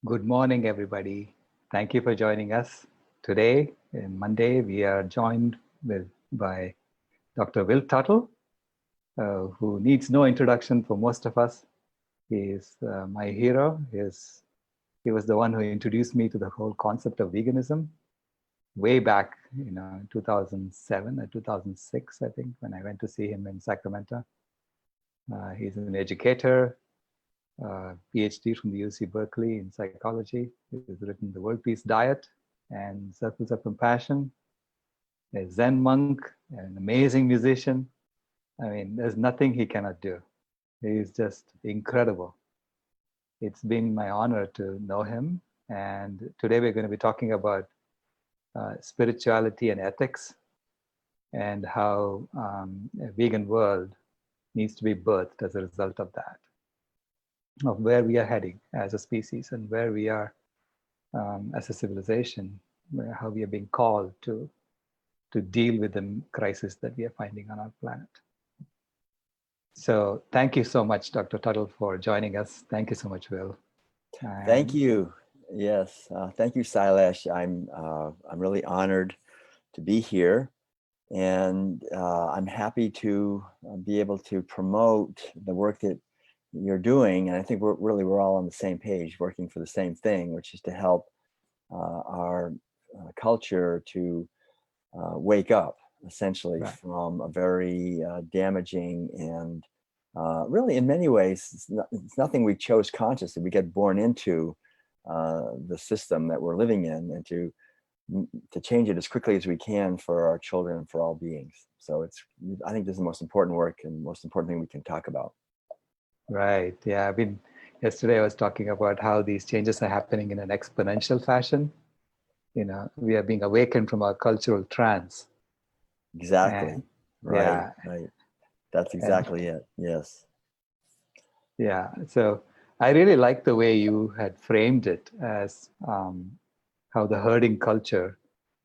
Good morning, everybody. Thank you for joining us. Today, Monday, we are joined by Dr. Will Tuttle, who needs no introduction for most of us. He is my hero. He was the one who introduced me to the whole concept of veganism way back, in 2007 or 2006, I think, when I went to see him in Sacramento. He's an educator, Ph.D. from the UC Berkeley in psychology. He's written The World Peace Diet and Circles of Compassion, a Zen monk, an amazing musician. I mean, there's nothing he cannot do. He's just incredible. It's been my honor to know him. And today we're going to be talking about spirituality and ethics and how a vegan world needs to be birthed as a result of that, of where we are heading as a species and where we are as a civilization, how we are being called to deal with the crisis that we are finding on our planet. So thank you so much, Dr. Tuttle, for joining us. Thank you so much, Will. Thank you. Yes, thank you, Sailesh. I'm really honored to be here, and I'm happy to be able to promote the work that you're doing. And I think we're all on the same page, working for the same thing, which is to help our culture to wake up, essentially, Right. from a very damaging and really, in many ways, it's nothing we chose consciously. We get born into the system that we're living in, and to change it as quickly as we can for our children and for all beings. So I think this is the most important work and most important thing we can talk about. Right. Yeah. Yesterday I was talking about how these changes are happening in an exponential fashion. We are being awakened from our cultural trance. Exactly. And Right. yeah. Right. That's And exactly it. Yes. yeah. So I really like the way you had framed it as how the herding culture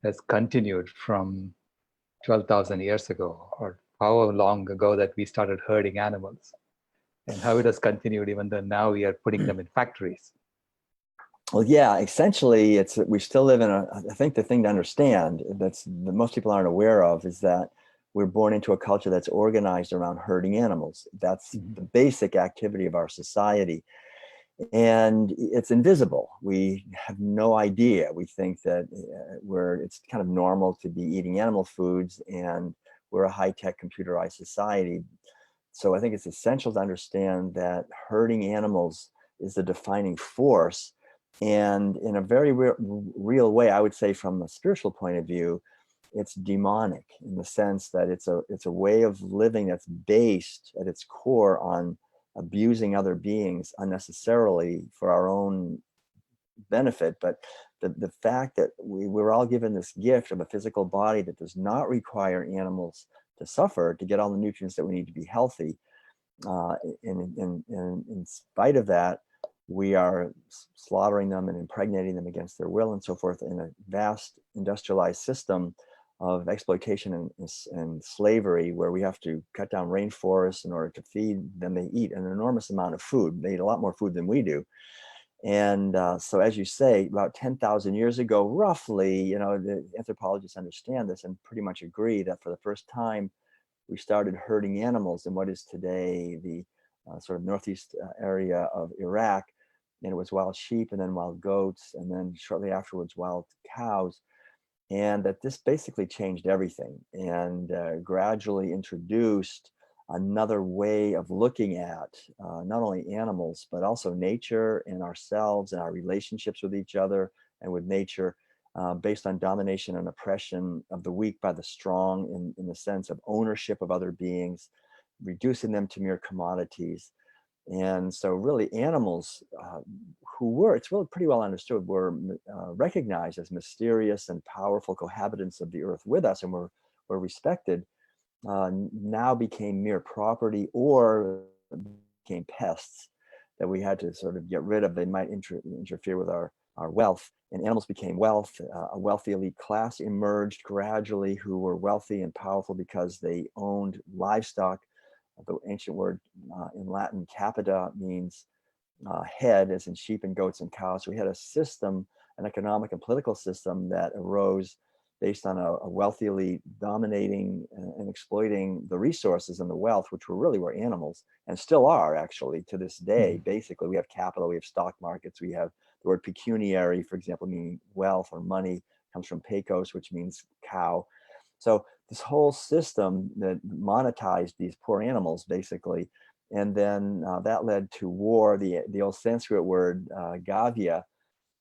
has continued from 12,000 years ago, or how long ago that we started herding animals, and how it has continued even though now we are putting them in factories. Well, yeah, essentially, we still live in I think the thing to understand that most people aren't aware of is that we're born into a culture that's organized around herding animals. That's the basic activity of our society. And it's invisible. We have no idea. We think that it's kind of normal to be eating animal foods, and we're a high-tech computerized society. So I think it's essential to understand that herding animals is the defining force. And in a very real way, I would say from a spiritual point of view, it's demonic in the sense that it's a way of living that's based at its core on abusing other beings unnecessarily for our own benefit. But the fact that we're all given this gift of a physical body that does not require animals to suffer to get all the nutrients that we need to be healthy. In spite of that, we are slaughtering them and impregnating them against their will and so forth in a vast industrialized system of exploitation and slavery, where we have to cut down rainforests in order to feed them. They eat an enormous amount of food. They eat a lot more food than we do. And so, as you say, about 10,000 years ago, roughly, the anthropologists understand this and pretty much agree that for the first time, we started herding animals in what is today the sort of northeast area of Iraq. And it was wild sheep and then wild goats, and then shortly afterwards, wild cows. And that this basically changed everything and gradually introduced another way of looking at not only animals, but also nature and ourselves and our relationships with each other and with nature, based on domination and oppression of the weak by the strong, in the sense of ownership of other beings, reducing them to mere commodities. And so really animals it's really pretty well understood, were recognized as mysterious and powerful cohabitants of the earth with us, and were respected, now became mere property or became pests that we had to sort of get rid of. They might interfere with our wealth, and animals became wealth. A wealthy elite class emerged gradually who were wealthy and powerful because they owned livestock. The ancient word in Latin, capita, means head, as in sheep and goats and cows. So we had a system, an economic and political system that arose based on a wealthy elite dominating and exploiting the resources and the wealth, which were animals, and still are actually to this day. Basically, we have capital, we have stock markets, we have the word pecuniary, for example, meaning wealth or money, comes from pecos, which means cow. So this whole system that monetized these poor animals, basically, and then that led to war. The old Sanskrit word gavya,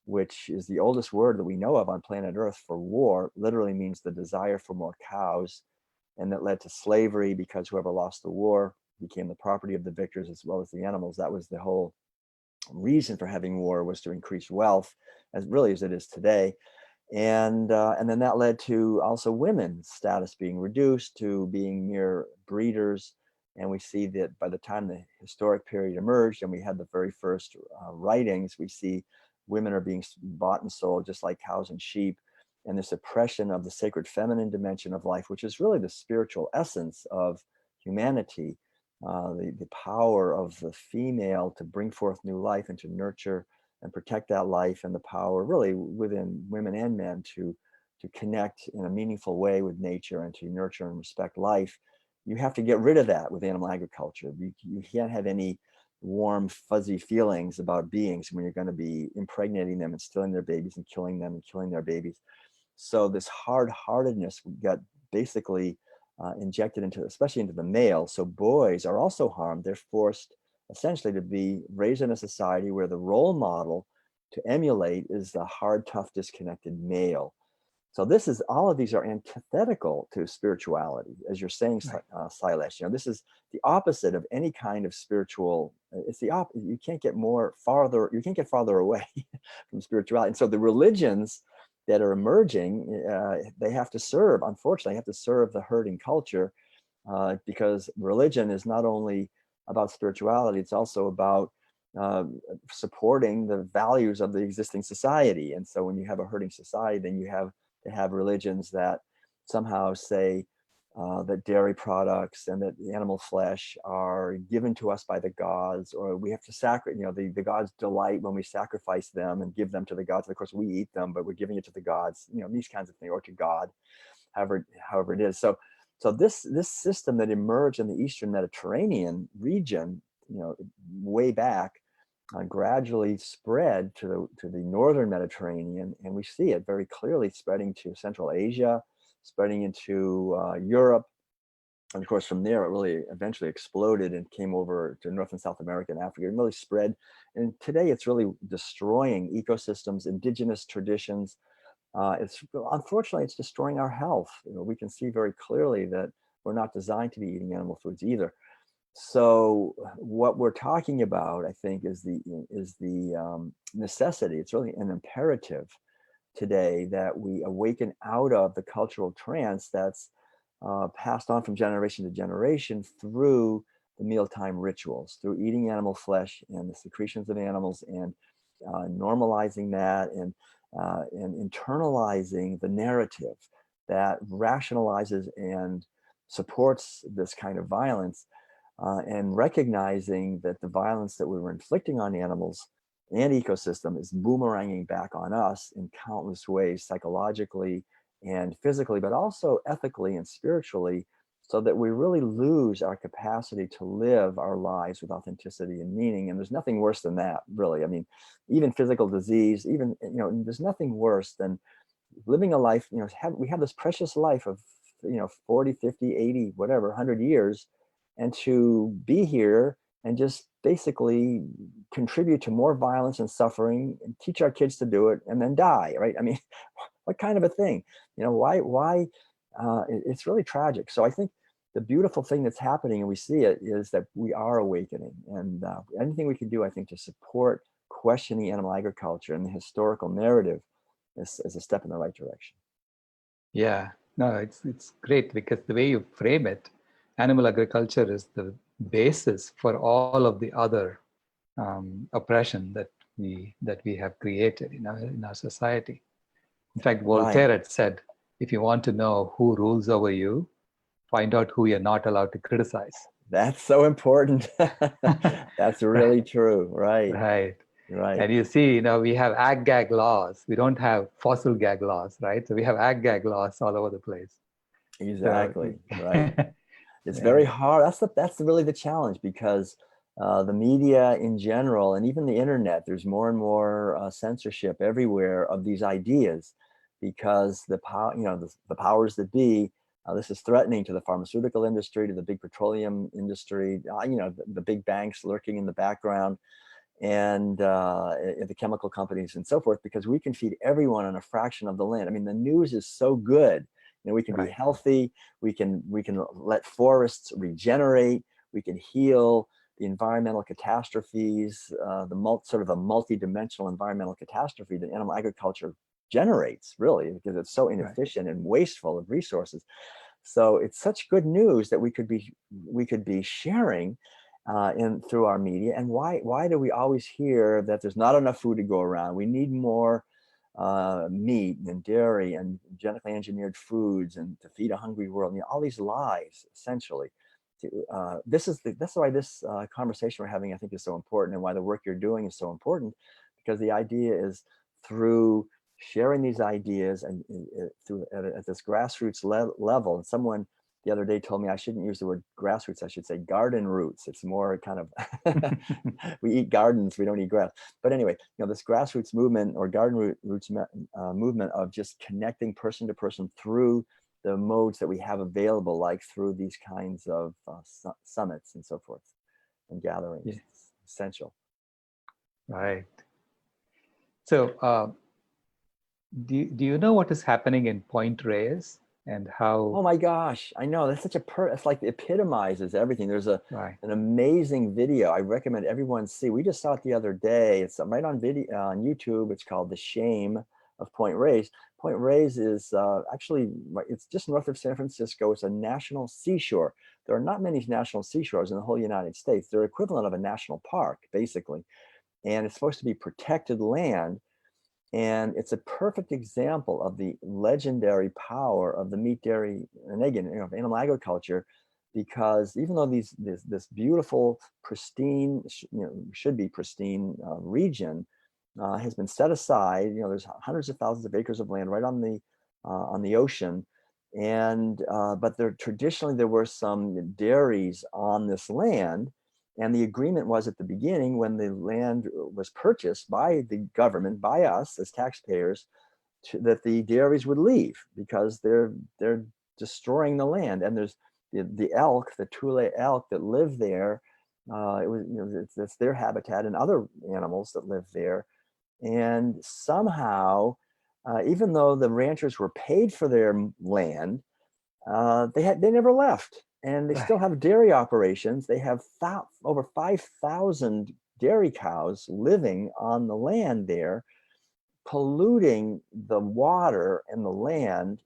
which is the oldest word that we know of on planet Earth for war, literally means the desire for more cows. And that led to slavery, because whoever lost the war became the property of the victors as well as the animals. That was the whole reason for having war, was to increase wealth, as really as it is today. And then that led to also women's status being reduced to being mere breeders. And we see that by the time the historic period emerged and we had the very first writings, we see women are being bought and sold just like cows and sheep. And this oppression of the sacred feminine dimension of life, which is really the spiritual essence of humanity, the power of the female to bring forth new life and to nurture and protect that life, and the power really within women and men to connect in a meaningful way with nature and to nurture and respect life. You have to get rid of that with animal agriculture. You can't have any warm, fuzzy feelings about beings when you're going to be impregnating them and stealing their babies and killing them and killing their babies. So this hard-heartedness got basically injected into, especially into the male. So boys are also harmed. They're forced essentially to be raised in a society where the role model to emulate is the hard, tough, disconnected male. So this is, all of these are antithetical to spirituality, as you're saying, Sailesh. This is the opposite of any kind of spiritual. It's the opposite. You can't get farther away from spirituality. And so the religions that are emerging, they have to serve, unfortunately, have to serve the herding culture, because religion is not only about spirituality, it's also about supporting the values of the existing society. And so when you have a herding society, then you have to have religions that somehow say that dairy products and that animal flesh are given to us by the gods, or we have to sacrifice, the gods delight when we sacrifice them and give them to the gods. Of course, we eat them, but we're giving it to the gods, these kinds of things, or to God, however it is. So this system that emerged in the Eastern Mediterranean region, way back, gradually spread to the Northern Mediterranean, and we see it very clearly spreading to Central Asia, spreading into Europe, and of course from there it really eventually exploded and came over to North and South America and Africa, and really spread. And today it's really destroying ecosystems, indigenous traditions. Unfortunately, it's destroying our health. We can see very clearly that we're not designed to be eating animal foods either. So what we're talking about, I think, is the necessity. It's really an imperative today that we awaken out of the cultural trance that's passed on from generation to generation through the mealtime rituals, through eating animal flesh and the secretions of animals, and normalizing that, and internalizing the narrative that rationalizes and supports this kind of violence, and recognizing that the violence that we were inflicting on animals and ecosystem is boomeranging back on us in countless ways, psychologically and physically, but also ethically and spiritually, so that we really lose our capacity to live our lives with authenticity and meaning. And there's nothing worse than that, really. I mean, even physical disease, even, there's nothing worse than living a life, we have this precious life of, 40, 50, 80, whatever, 100 years, and to be here and just basically contribute to more violence and suffering and teach our kids to do it and then die, right? I mean, what kind of a thing? Why? It's really tragic. So I think the beautiful thing that's happening, and we see it, is that we are awakening, and anything we can do, I think, to support questioning animal agriculture and the historical narrative is a step in the right direction. Yeah, no, it's great, because the way you frame it, animal agriculture is the basis for all of the other oppression that we have created in our society. In fact, Voltaire had said, if you want to know who rules over you, find out who you're not allowed to criticize. That's so important. That's really true. Right. Right. Right. And you see, we have ag-gag laws. We don't have fossil gag laws, right? So we have ag-gag laws all over the place. So, Exactly. Right. It's very and hard. That's really the challenge, because the media in general, and even the internet, there's more and more censorship everywhere of these ideas, because the power, the powers that be. This is threatening to the pharmaceutical industry, to the big petroleum industry. The big banks lurking in the background, and the chemical companies and so forth, because we can feed everyone on a fraction of the land. I mean, the news is so good. We can be right, healthy. We can let forests regenerate. We can heal the environmental catastrophes, sort of a multi-dimensional environmental catastrophe that animal agriculture generates, really, because it's so right, inefficient and wasteful of resources. So it's such good news that we could be sharing through our media. And why do we always hear that there's not enough food to go around? We need more meat and dairy and genetically engineered foods, and to feed a hungry world. All these lies, essentially. That's why this conversation we're having, I think, is so important, and why the work you're doing is so important, because the idea is, through sharing these ideas and through at this grassroots level. And someone the other day told me I shouldn't use the word grassroots, I should say garden roots. It's more kind of we eat gardens, we don't eat grass. But anyway, this grassroots movement, or garden roots movement, of just connecting person to person through the modes that we have available, like through these kinds of summits and so forth, and gatherings. yeah, It's essential. right. So, do you know what is happening in Point Reyes and Oh how? my gosh, I know. That's such it's like epitomizes everything. There's Right. an amazing video I recommend everyone see. We just saw it the other day. It's right on video on YouTube. It's called The Shame of Point Reyes. Point Reyes is actually, it's just north of San Francisco. It's a national seashore. There are not many national seashores in the whole United States. They're equivalent of a national park, basically. And it's supposed to be protected land. And it's a perfect example of the legendary power of the meat, dairy, and egg, of animal agriculture, because even though this beautiful, pristine, should be pristine region has been set aside, there's hundreds of thousands of acres of land right on the ocean, and but traditionally there were some dairies on this land. And the agreement was, at the beginning, when the land was purchased by the government, by us as taxpayers, that the dairies would leave, because they're destroying the land. And there's the elk, the Tuttle elk that live there. It was, it's their habitat, and other animals that live there. And somehow, even though the ranchers were paid for their land, they never left, and they still Right. have dairy operations. They have over 5,000 dairy cows living on the land there, polluting the water and the land.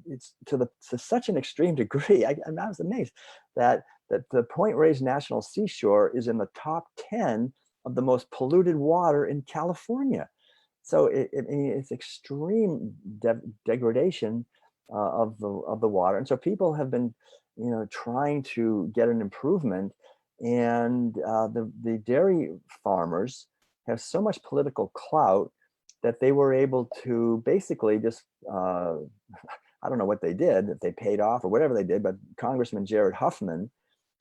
It's to such an extreme degree. I was amazed that the Point Reyes National Seashore is in the top 10 of the most polluted water in California. So it's extreme degradation of the water. And so people have been, trying to get an improvement. And the dairy farmers have so much political clout that they were able to basically just, I don't know what they did, if they paid off or whatever they did, but Congressman Jared Huffman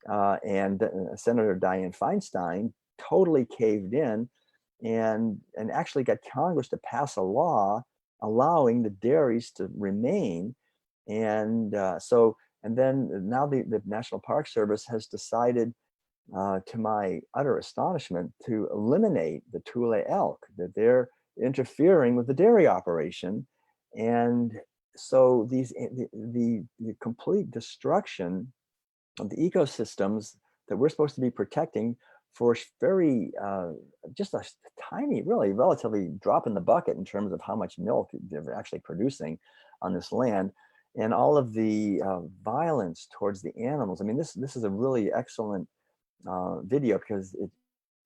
and Senator Dianne Feinstein totally caved in, and actually got Congress to pass a law allowing the dairies to remain. And and then now the National Park Service has decided, to my utter astonishment, to eliminate the Tuttle elk, that they're interfering with the dairy operation. And so the complete destruction of the ecosystems that we're supposed to be protecting for very just a tiny, really relatively drop in the bucket in terms of how much milk they're actually producing on this land, and all of the violence towards the animals. I mean, this is a really excellent video, because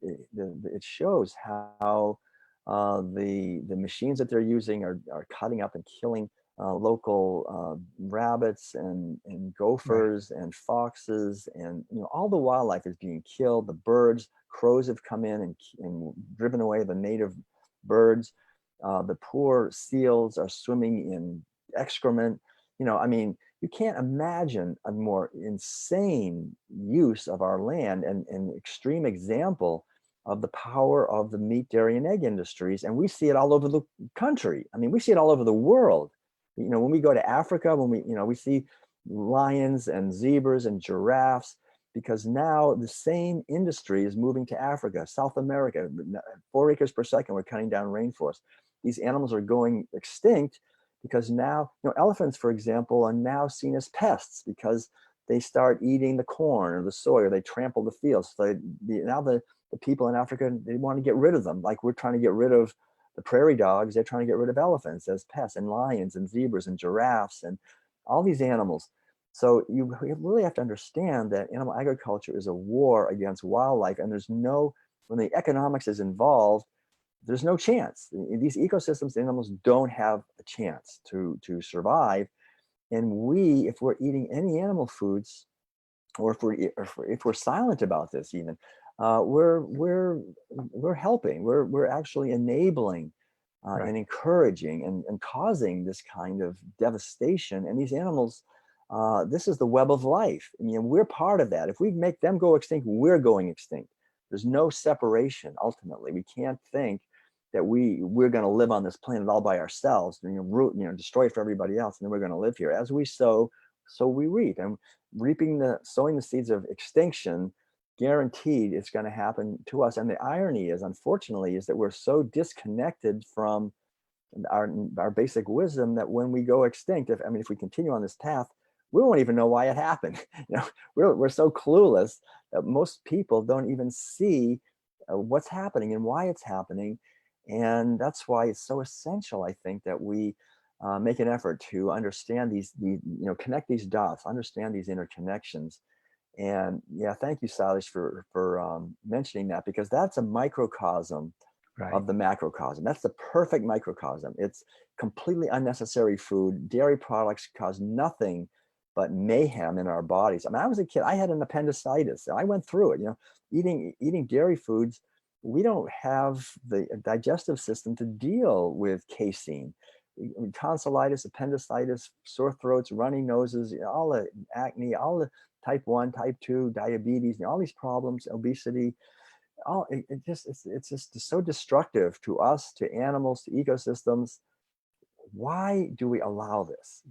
it shows how the machines that they're using are cutting up and killing local rabbits and gophers and foxes, and all the wildlife is being killed. The birds, crows have come in and driven away the native birds. The poor seals are swimming in excrement. I mean, you can't imagine a more insane use of our land and an extreme example of the power of the meat, dairy, and egg industries. And we see it all over the country. I mean, we see it all over the world. When we go to Africa, when we see lions and zebras and giraffes, because now the same industry is moving to Africa, South America, 4 acres per second, we're cutting down rainforest. These animals are going extinct because now, elephants, for example, are now seen as pests because they start eating the corn or the soy, or they trample the fields. So now the people in Africa, they want to get rid of them. Like we're trying to get rid of the prairie dogs, they're trying to get rid of elephants as pests, and lions and zebras and giraffes and all these animals. So you really have to understand that animal agriculture is a war against wildlife, and when the economics is involved, there's no chance. In these ecosystems, the animals don't have a chance to survive. And if we're eating any animal foods, or if we're silent about this, even we're helping. We're actually enabling and encouraging and causing this kind of devastation. And these animals, this is the web of life. I mean, we're part of that. If we make them go extinct, we're going extinct. There's no separation. Ultimately, we can't think that we're going to live on this planet all by ourselves, destroy it for everybody else, and then we're going to live here. As we sow, so we reap. And sowing the seeds of extinction, guaranteed it's going to happen to us. And the irony is, unfortunately, is that we're so disconnected from our basic wisdom that when we go extinct, if we continue on this path, we won't even know why it happened. We're so clueless that most people don't even see what's happening and why it's happening. And that's why it's so essential, I think, that we make an effort to understand connect these dots, understand these interconnections. And thank you, Sailesh, for mentioning that, because that's a microcosm of the macrocosm. That's the perfect microcosm. It's completely unnecessary food. Dairy products cause nothing but mayhem in our bodies. I was a kid, I had an appendicitis. I went through it. Eating dairy foods, we don't have the digestive system to deal with casein. Tonsillitis, appendicitis, sore throats, runny noses, all the acne, all the type 1, type 2, diabetes, all these problems, obesity, it's just so destructive to us, to animals, to ecosystems. Why do we allow this?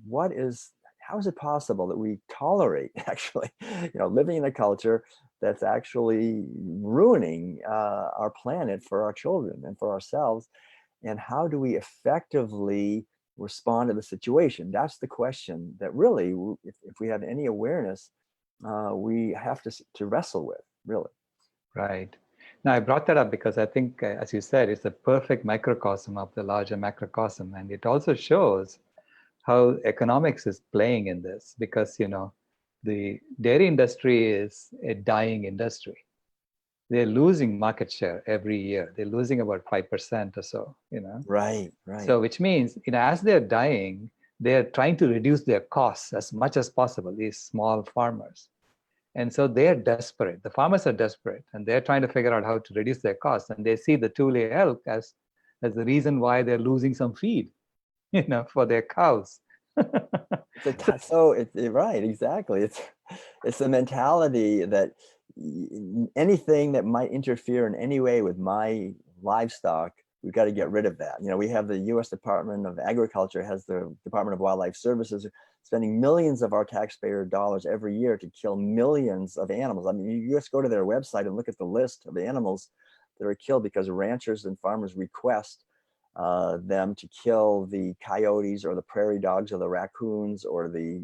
How is it possible that we tolerate actually, living in a culture that's actually ruining our planet for our children and for ourselves? And how do we effectively respond to the situation? That's the question that really, if we have any awareness, we have to wrestle with, really. Right. Now, I brought that up because I think, as you said, it's a perfect microcosm of the larger macrocosm. And it also shows how economics is playing in this, because, the dairy industry is a dying industry. They're losing market share every year. They're losing about 5% or so, Right. So which means, as they're dying, they're trying to reduce their costs as much as possible, these small farmers. And so they're desperate. The farmers are desperate, and they're trying to figure out how to reduce their costs. And they see the two-layer elk as the reason why they're losing some feed, for their cows. Right, exactly. It's the mentality that anything that might interfere in any way with my livestock, we've got to get rid of that. We have the U.S. Department of Agriculture, has the Department of Wildlife Services, spending millions of our taxpayer dollars every year to kill millions of animals. You just go to their website and look at the list of animals that are killed because ranchers and farmers request them to kill the coyotes or the prairie dogs or the raccoons or the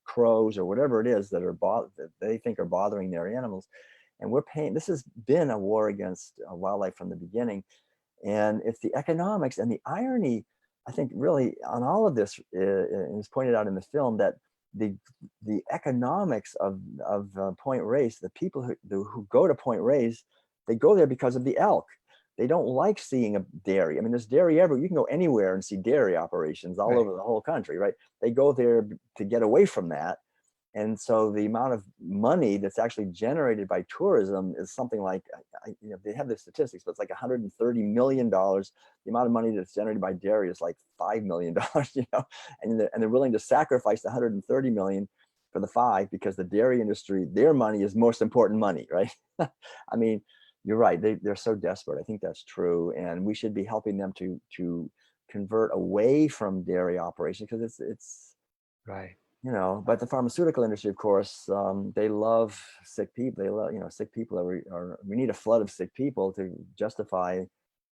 crows or whatever it is that they think are bothering their animals. And we're paying. This has been a war against wildlife from the beginning. And it's the economics and the irony, I think, really on all of this is pointed out in the film, that the economics of Point Reyes, the people who go to Point Reyes, they go there because of the elk. they don't like seeing a dairy. I mean, there's dairy everywhere. You can go anywhere and see dairy operations all Right. over the whole country, right? They go there to get away from that. And so the amount of money that's actually generated by tourism is something like, they have the statistics, but it's like $130 million. The amount of money that's generated by dairy is like $5 million, and they're willing to sacrifice the 130 million for the 5 because the dairy industry, their money is most important money, right? I mean, you're right. They're so desperate. I think that's true. And we should be helping them to convert away from dairy operations because it's Right. but the pharmaceutical industry, of course, they love sick people. They love, sick people we need a flood of sick people to justify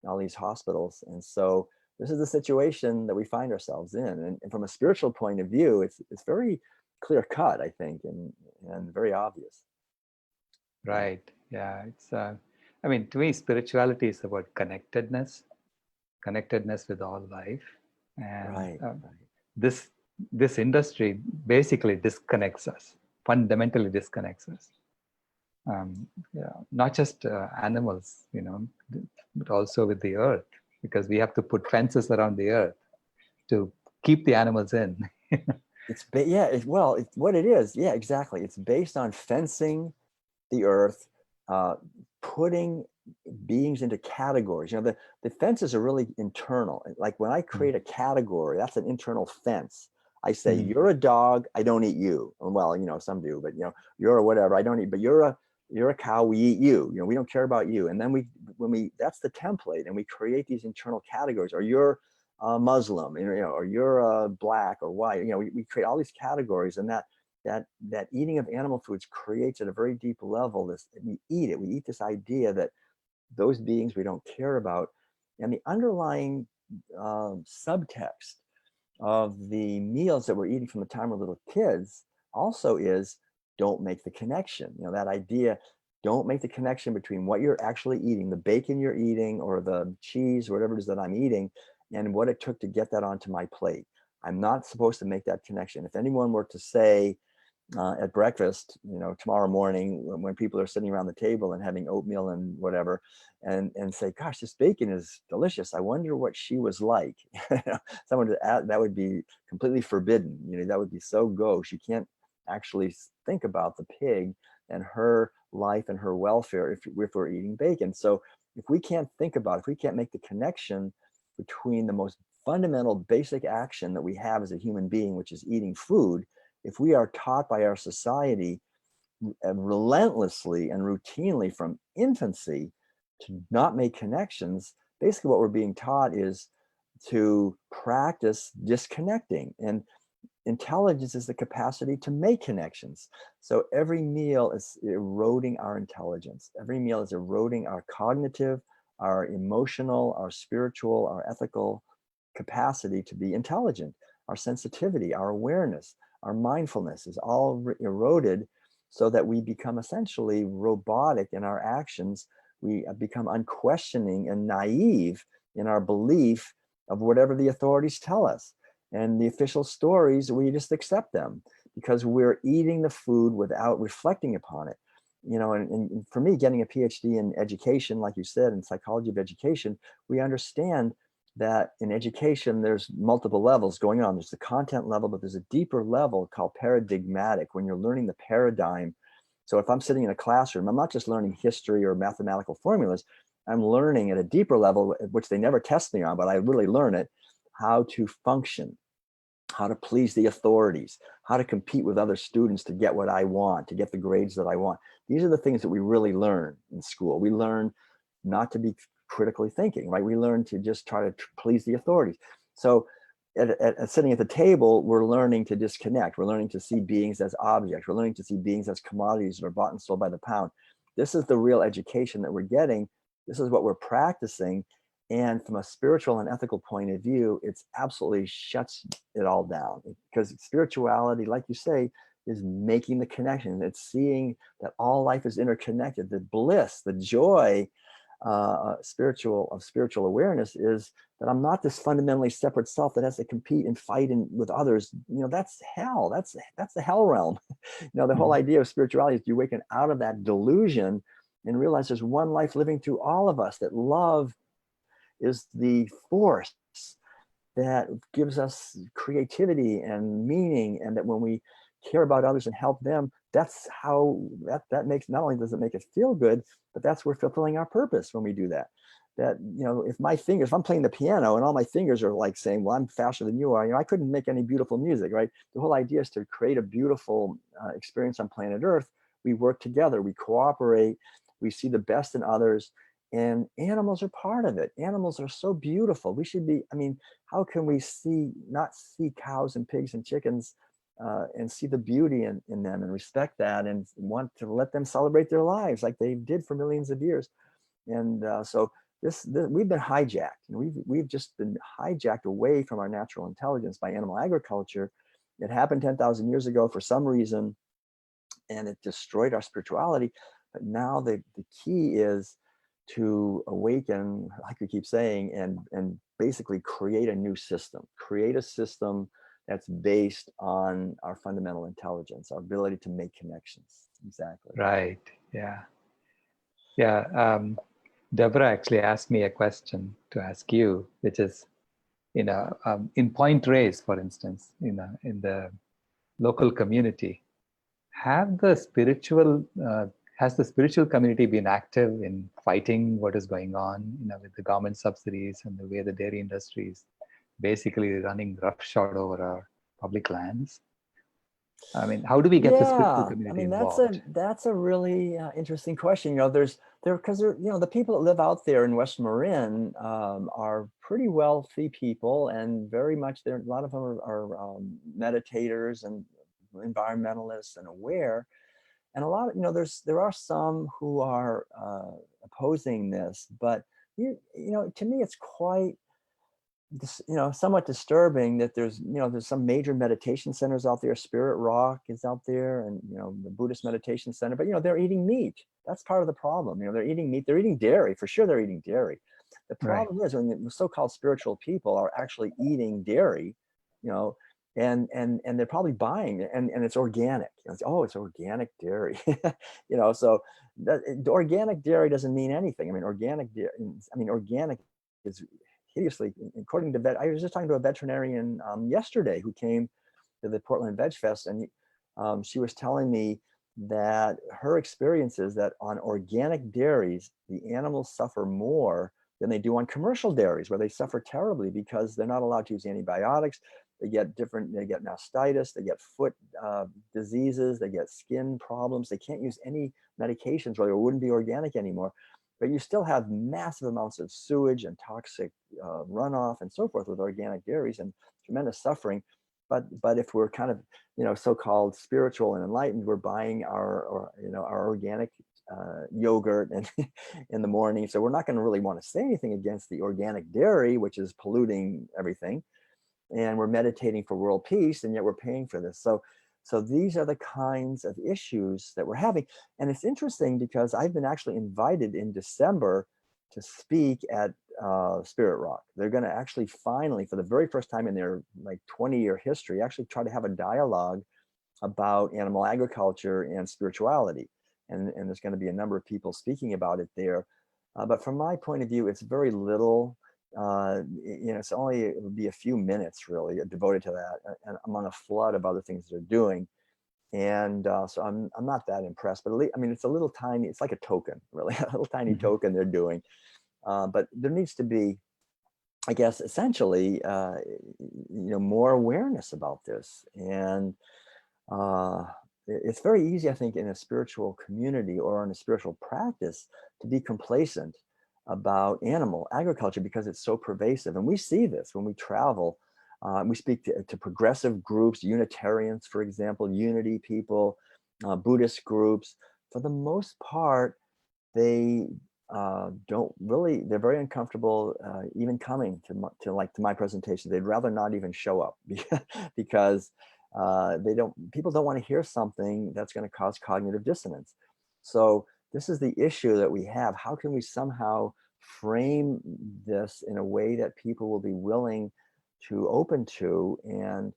all these hospitals. And so this is the situation that we find ourselves in. And from a spiritual point of view, it's very clear cut, I think, and very obvious. Right. Yeah. It's, I mean, to me, spirituality is about connectedness with all life. And Right. this industry basically disconnects us, fundamentally disconnects us. Yeah, not just animals, but also with the earth, because we have to put fences around the earth to keep the animals in. What it is. Yeah, exactly. It's based on fencing the earth, putting beings into categories. The fences are really internal. Like when I create a category, that's an internal fence. I say, you're a dog, I don't eat you. Well, some do, but you're a whatever, I don't eat, but you're a cow, we eat you. We don't care about you. And then that's the template, and we create these internal categories. Or you're a Muslim, or you're black or white. We create all these categories, and that eating of animal foods creates at a very deep level we eat this idea that those beings we don't care about. And the underlying subtext of the meals that we're eating from the time we're little kids also is don't make the connection. That idea, don't make the connection between what you're actually eating, the bacon you're eating or the cheese, or whatever it is that I'm eating, and what it took to get that onto my plate. I'm not supposed to make that connection. If anyone were to say at breakfast, tomorrow morning, when people are sitting around the table and having oatmeal and whatever, and say, gosh, this bacon is delicious, I wonder what she was like. Someone that would be completely forbidden. That would be so gauche. You can't actually think about the pig and her life and her welfare if we're eating bacon. So if we can't make the connection between the most fundamental basic action that we have as a human being, which is eating food, if we are taught by our society relentlessly and routinely from infancy to not make connections, basically what we're being taught is to practice disconnecting. And intelligence is the capacity to make connections. So every meal is eroding our intelligence. Every meal is eroding our cognitive, our emotional, our spiritual, our ethical capacity to be intelligent. Our sensitivity, our awareness, our mindfulness is all eroded, so that we become essentially robotic in our actions. We become unquestioning and naive in our belief of whatever the authorities tell us. And the official stories, we just accept them because we're eating the food without reflecting upon it. And for me, getting a Ph.D. in education, like you said, in psychology of education, we understand that in education, there's multiple levels going on. There's the content level, but there's a deeper level called paradigmatic, when you're learning the paradigm. So if I'm sitting in a classroom, I'm not just learning history or mathematical formulas. I'm learning at a deeper level, which they never test me on, but I really learn it, how to function, how to please the authorities, how to compete with other students to get what I want, to get the grades that I want. These are the things that we really learn in school. We learn not to be critically thinking, right? We learn to just try to please the authorities. So at sitting at the table, we're learning to disconnect. We're learning to see beings as objects. We're learning to see beings as commodities that are bought and sold by the pound. This is the real education that we're getting. This is what we're practicing. And from a spiritual and ethical point of view, it's absolutely shuts it all down, because spirituality, like you say, is making the connection. It's seeing that all life is interconnected. The bliss, the joy, spiritual awareness is that I'm not this fundamentally separate self that has to compete and fight with others. That's hell. That's the hell realm. The whole idea of spirituality is you're waking out of that delusion and realize there's one life living through all of us, that love is the force that gives us creativity and meaning, and that when we care about others and help them, that's how that makes, not only does it make us feel good, but that's we're fulfilling our purpose when we do that. That, you know, if I'm playing the piano and all my fingers are like saying, well, I'm faster than you are, you know, I couldn't make any beautiful music, right? The whole idea is to create a beautiful experience on planet Earth. We work together, we cooperate, we see the best in others, and animals are part of it. Animals are so beautiful. We should be, I mean, how can we not see cows and pigs and chickens and see the beauty in them and respect that and want to let them celebrate their lives like they did for millions of years? And so this we've been hijacked. You know, we've just been hijacked away from our natural intelligence by animal agriculture. It happened 10,000 years ago for some reason, and it destroyed our spirituality. But now the key is to awaken, like we keep saying, and basically create a new system, create a system that's based on our fundamental intelligence, our ability to make connections. Exactly. Right. Yeah. Yeah. Deborah actually asked me a question to ask you, which is, in Point Reyes, for instance, in the local community, have the spiritual has the spiritual community been active in fighting what is going on, with the government subsidies and the way the dairy industry is basically running roughshod over our public lands? I mean, how do we get the spiritual Yeah, I community mean, involved? that's a really interesting question. You know, because the people that live out there in West Marin are pretty wealthy people, and very much a lot of them are meditators and environmentalists and aware, and a lot of, there are some who are opposing this, but to me it's quite somewhat disturbing that there's some major meditation centers out there. Spirit Rock is out there, and the Buddhist meditation center, but they're eating meat. That's part of the problem. They're eating meat, they're eating dairy, for sure they're eating dairy. The Right. problem is when the so-called spiritual people are actually eating dairy, and they're probably buying it, and it's organic. It's organic dairy. So that organic dairy doesn't mean anything. I mean, organic is hideously, according to I was just talking to a veterinarian yesterday who came to the Portland Veg Fest, and she was telling me that her experience is that on organic dairies, the animals suffer more than they do on commercial dairies, where they suffer terribly because they're not allowed to use antibiotics. They get mastitis, they get foot diseases, they get skin problems. They can't use any medications, or it wouldn't be organic anymore. But you still have massive amounts of sewage and toxic runoff and so forth with organic dairies, and tremendous suffering. But if we're kind of so-called spiritual and enlightened, we're buying our organic yogurt and in the morning. So we're not going to really want to say anything against the organic dairy, which is polluting everything. And we're meditating for world peace, and yet we're paying for this. So these are the kinds of issues that we're having. And it's interesting because I've been actually invited in December to speak at Spirit Rock. They're going to actually finally, for the very first time in their 20-year history, actually try to have a dialogue about animal agriculture and spirituality. And there's going to be a number of people speaking about it there. But from my point of view, it's very little. It would be a few minutes really devoted to that, and among a flood of other things they're doing. And so I'm not that impressed, but at least, it's a little tiny, it's like a token, really, a little tiny token they're doing. But there needs to be, I guess, essentially, more awareness about this. And it's very easy, I think, in a spiritual community or in a spiritual practice to be complacent about animal agriculture because it's so pervasive. And we see this when we travel. We speak to progressive groups, Unitarians, for example, Unity people, Buddhist groups. For the most part, they don't really, they're very uncomfortable even coming to my presentation. They'd rather not even show up because people don't want to hear something that's going to cause cognitive dissonance. So this is the issue that we have. How can we somehow frame this in a way that people will be willing to open to? And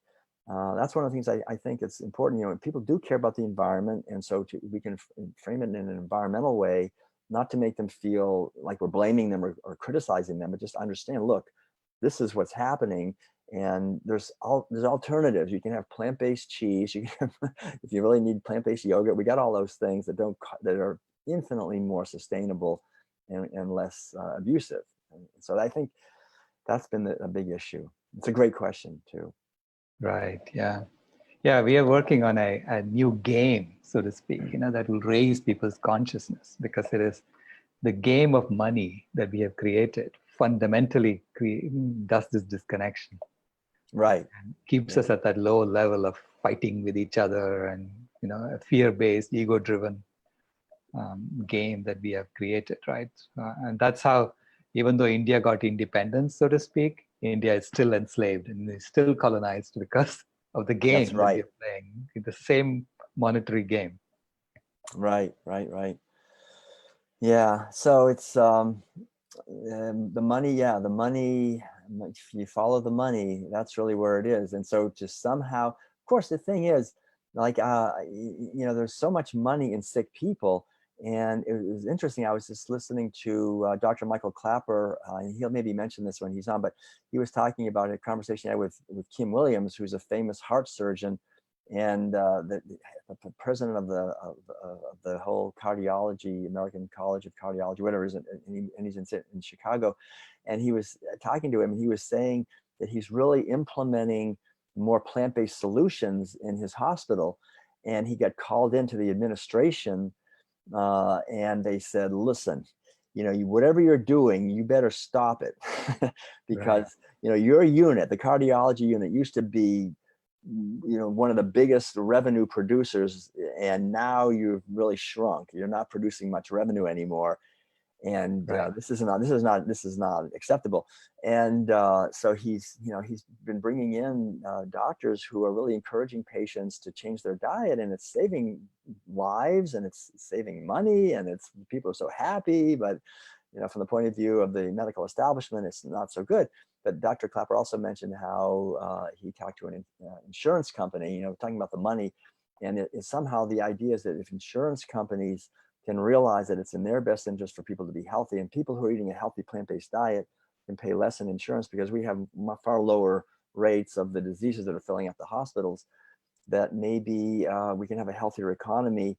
that's one of the things I think it's important. People do care about the environment, and so we can frame it in an environmental way, not to make them feel like we're blaming them or criticizing them, but just understand, look, this is what's happening. And there's alternatives. You can have plant-based cheese. You can have, if you really need plant-based yogurt, we got all those things that are infinitely more sustainable and less abusive. And so I think that's been a big issue. It's a great question too. Right. Yeah. Yeah. We are working on a new game, so to speak, that will raise people's consciousness, because it is the game of money that we have created fundamentally does this disconnection. Right. And keeps us at that low level of fighting with each other, and a fear-based, ego-driven game that we have created, right? And that's how, even though India got independence, so to speak, India is still enslaved and is still colonized because of the game That's right. that we're playing, the same monetary game. Right. Yeah. So it's the money. Yeah, the money. If you follow the money, that's really where it is. And so to somehow, of course, the thing is, like, there's so much money in sick people. And it was interesting. I was just listening to Dr. Michael Clapper. He'll maybe mention this when he's on, but he was talking about a conversation I had with Kim Williams, who's a famous heart surgeon, and the president of the whole cardiology, American College of Cardiology, whatever it is, and he's in Chicago. And he was talking to him, and he was saying that he's really implementing more plant-based solutions in his hospital. And he got called into the administration, and they said, listen, whatever you're doing, you better stop it. Because your unit, the cardiology unit, used to be one of the biggest revenue producers, and now you've really shrunk. You're not producing much revenue anymore, and this is not acceptable. And so he's been bringing in doctors who are really encouraging patients to change their diet, and it's saving lives, and it's saving money, and people are so happy. But from the point of view of the medical establishment, it's not so good. But Dr. Clapper also mentioned how he talked to an insurance company, talking about the money. And somehow the idea is that if insurance companies can realize that it's in their best interest for people to be healthy, and people who are eating a healthy plant-based diet can pay less in insurance because we have far lower rates of the diseases that are filling up the hospitals, that maybe we can have a healthier economy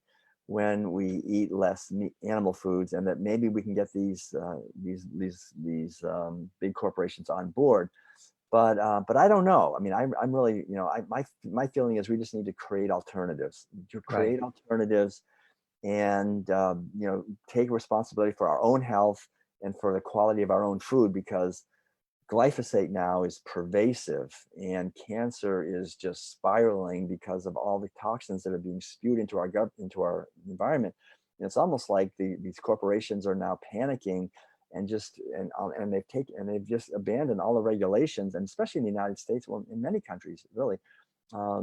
when we eat less animal foods, and that maybe we can get these big corporations on board. But I don't know. I mean, I'm really, my feeling is we just need to create alternatives, alternatives, and take responsibility for our own health and for the quality of our own food, because glyphosate now is pervasive, and cancer is just spiraling because of all the toxins that are being spewed into our into our environment. And it's almost like these corporations are now panicking, and they've just abandoned all the regulations, and especially in the United States, well, in many countries, really,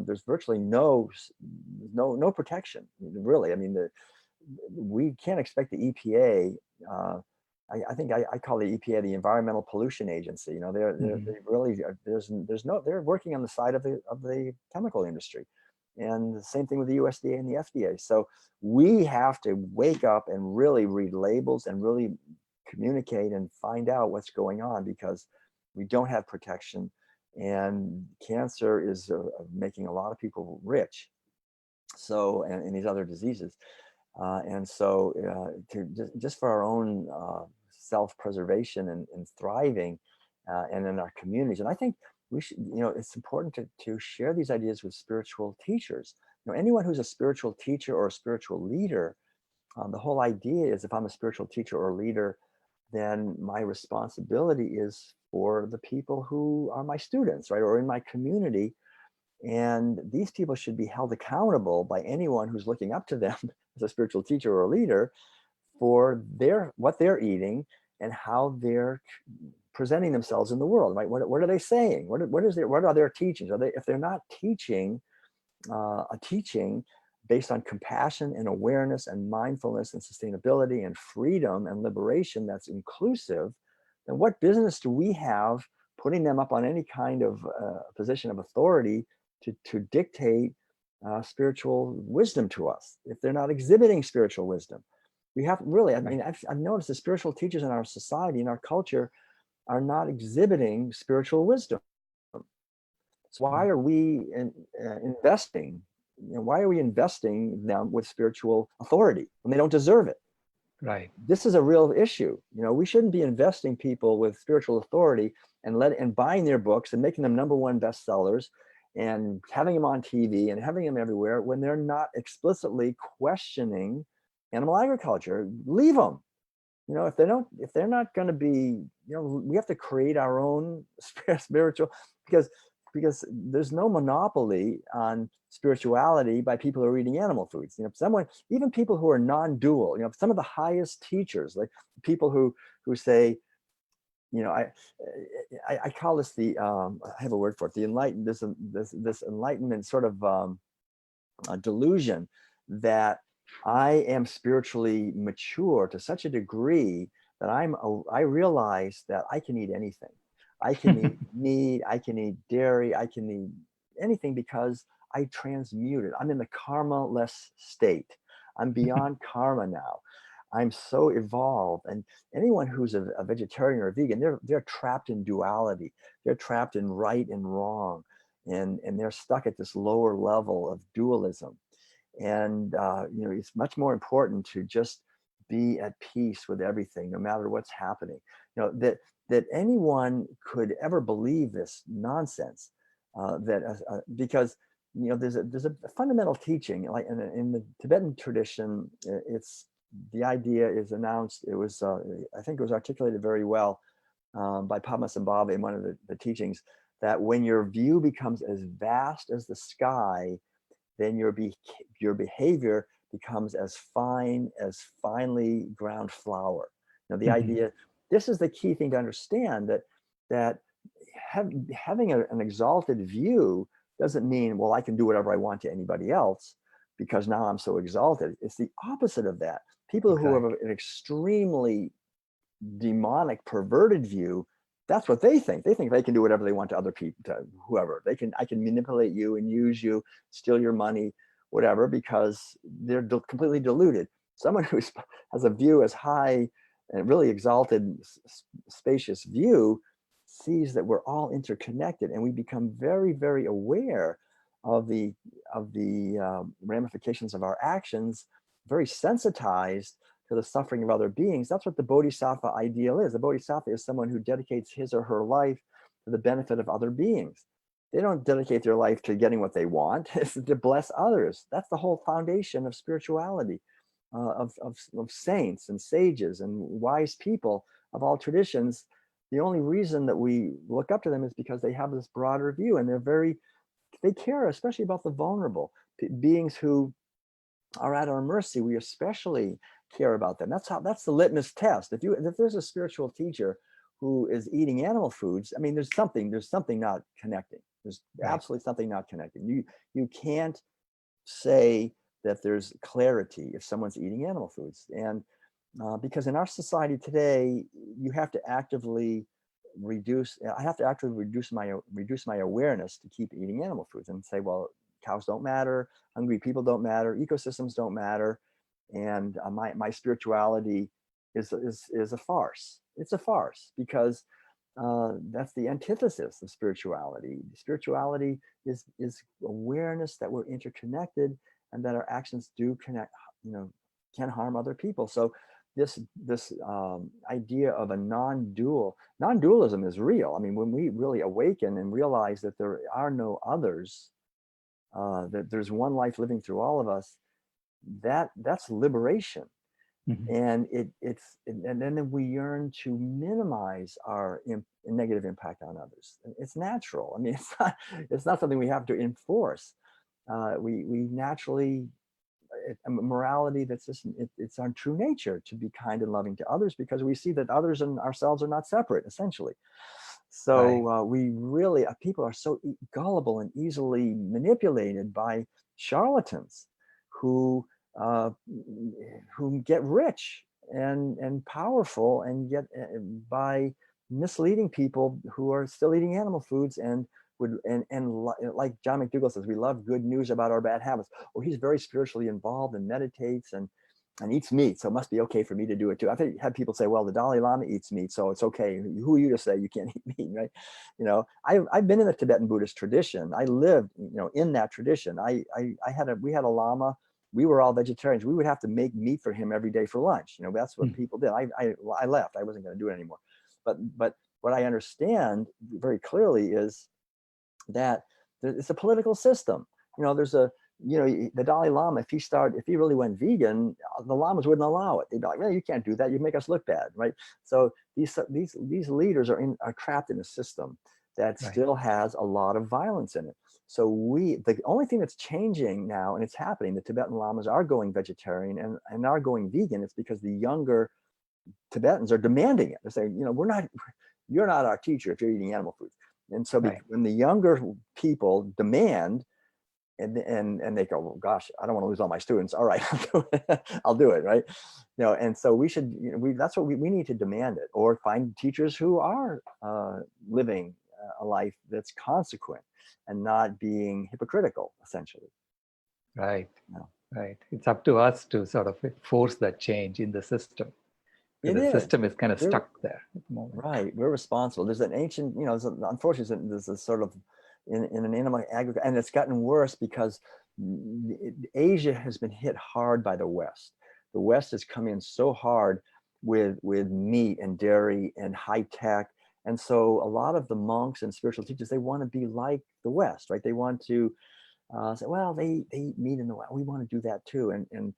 there's virtually no protection, really. I mean, we can't expect the EPA. I think I call the EPA the Environmental Pollution Agency. They really they're working on the side of the chemical industry, and the same thing with the USDA and the FDA. So we have to wake up and really read labels and really communicate and find out what's going on, because we don't have protection, and cancer is making a lot of people rich. So and these other diseases, and so just for our own self-preservation and thriving, and in our communities. And I think we should, it's important to share these ideas with spiritual teachers. Anyone who's a spiritual teacher or a spiritual leader, the whole idea is, if I'm a spiritual teacher or leader, then my responsibility is for the people who are my students, right, or in my community. And these people should be held accountable by anyone who's looking up to them as a spiritual teacher or a leader, for what they're eating and how they're presenting themselves in the world, right? What are they saying? What are their teachings? If they're not teaching a teaching based on compassion and awareness and mindfulness and sustainability and freedom and liberation that's inclusive, then what business do we have putting them up on any kind of position of authority to dictate spiritual wisdom to us, if they're not exhibiting spiritual wisdom? We have really, I Right. mean, I've noticed the spiritual teachers in our society, in our culture, are not exhibiting spiritual wisdom. So why Mm. are we investing? Why are we investing them with spiritual authority when they don't deserve it? Right. This is a real issue. We shouldn't be investing people with spiritual authority and buying their books and making them #1 bestsellers and having them on TV and having them everywhere when they're not explicitly questioning animal agriculture. Leave them. If they're not going to be, we have to create our own spiritual, because there's no monopoly on spirituality by people who are eating animal foods. Even people who are non-dual, some of the highest teachers, like people who say, I call this I have a word for it, the enlightened, this enlightenment sort of a delusion that I am spiritually mature to such a degree that I realize that I can eat anything. I can eat meat, I can eat dairy, I can eat anything because I transmute it. I'm in the karma-less state. I'm beyond karma now. I'm so evolved. And anyone who's a vegetarian or a vegan, they're trapped in duality. They're trapped in right and wrong. And they're stuck at this lower level of dualism. And it's much more important to just be at peace with everything, no matter what's happening. That anyone could ever believe this nonsense, because there's a fundamental teaching, like in the Tibetan tradition. It's the idea is announced. It was I think it was articulated very well by Padmasambhava in one of the teachings, that when your view becomes as vast as the sky, then your behavior becomes as finely ground flour. The Mhm. idea, this is the key thing to understand, that having an exalted view doesn't mean, well, I can do whatever I want to anybody else because now I'm so exalted. It's the opposite of that. People who have Exactly. an extremely demonic, perverted view, that's what they think. They think they can do whatever they want to other people, to whoever. I can manipulate you and use you, steal your money, whatever, because they're completely deluded. Someone who has a view as high and really exalted, spacious view sees that we're all interconnected, and we become very, very aware of the ramifications of our actions, very sensitized to the suffering of other beings. That's what the bodhisattva ideal is. The bodhisattva is someone who dedicates his or her life to the benefit of other beings. They don't dedicate their life to getting what they want. It's to bless others. That's the whole foundation of spirituality, of saints and sages and wise people of all traditions. The only reason that we look up to them is because they have this broader view, and they care especially about the vulnerable beings who are at our mercy. We especially care about them. That's the litmus test. If there's a spiritual teacher who is eating animal foods, I mean, there's something not connecting. There's Right. absolutely something not connecting. You can't say that there's clarity if someone's eating animal foods. And because in our society today, you have to actively I have to actively reduce my awareness to keep eating animal foods and say, well, cows don't matter, hungry people don't matter, ecosystems don't matter, and my spirituality is a farce. It's a farce because that's the antithesis of spirituality. Spirituality is awareness that we're interconnected and that our actions do connect, can harm other people. So this idea of a non-dualism is real. I mean, when we really awaken and realize that there are no others, that there's one life living through all of us, that's liberation. Mhm. And and then we yearn to minimize our negative impact on others. It's natural. I mean, it's not something we have to enforce. We naturally, a morality that's just, it's our true nature to be kind and loving to others, because we see that others and ourselves are not separate, essentially. Right. So we really, people are so gullible and easily manipulated by charlatans who uh, who get rich and powerful, and get by misleading people who are still eating animal foods and like John McDougall says, we love good news about our bad habits. Well, he's very spiritually involved and meditates, and and eats meat, so it must be okay for me to do it too. I've had people say, well, the Dalai Lama eats meat, so it's okay. Who are you to say you can't eat meat, right? I've been in the Tibetan Buddhist tradition. I lived, in that tradition. We had a Lama. We were all vegetarians. We would have to make meat for him every day for lunch. That's what people did. I left. I wasn't going to do it anymore. But what I understand very clearly is that it's a political system. There's the Dalai Lama, if he really went vegan, the lamas wouldn't allow it. They'd be like, well, you can't do that. You make us look bad, right? So these leaders are trapped in a system that still has a lot of violence in it. So the only thing that's changing now, and it's happening, the Tibetan lamas are going vegetarian and are going vegan. It's because the younger Tibetans are demanding it. They're saying, you're not our teacher if you're eating animal foods. And so when the younger people demand, and they go, well, gosh, I don't want to lose all my students. All right, I'll do it, right? And so we should, that's what we need to demand it, or find teachers who are living a life that's consequent and not being hypocritical, essentially. Right. Right. It's up to us to sort of force that change in the system. The system is kind of stuck there at the moment. Right. We're responsible. There's an ancient, unfortunately, there's a sort of in an animal agriculture, and it's gotten worse because Asia has been hit hard by the West. The West has come in so hard with meat and dairy and high tech. And so a lot of the monks and spiritual teachers, they want to be like the West, right? They want to say, well, they eat meat in the West. We want to do that too. And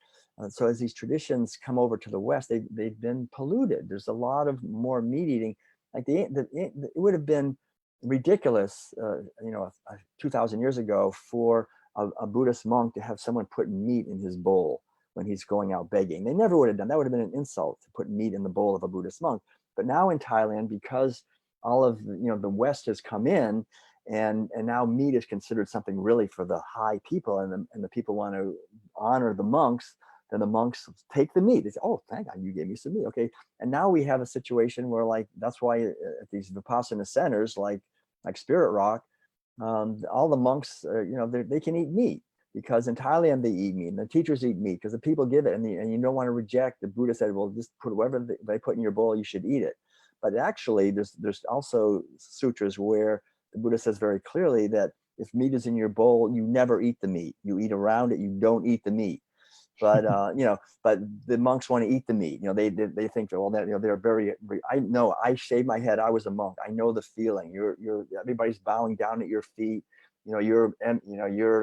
so as these traditions come over to the West, they've been polluted. There's a lot of more meat eating. Like it would have been ridiculous, 2,000 years ago, for a Buddhist monk to have someone put meat in his bowl when he's going out begging. They never would have done that. Would have been an insult to put meat in the bowl of a Buddhist monk. But now in Thailand, because all of the West has come in, and now meat is considered something really for the high people, and the people want to honor the monks. Then the monks take the meat. They say, oh, thank God you gave me some meat. Okay. And now we have a situation where, that's why at these Vipassana centers, like Spirit Rock, all the monks, they can eat meat, because in Thailand they eat meat, and the teachers eat meat because the people give it, and you don't want to reject. The Buddha said, well, just put whatever they put in your bowl, you should eat it. But actually, there's also sutras where the Buddha says very clearly that if meat is in your bowl, you never eat the meat. You eat around it. You don't eat the meat. But but the monks want to eat the meat. They think, well, they're very. I know. I shaved my head. I was a monk. I know the feeling. You're everybody's bowing down at your feet. You're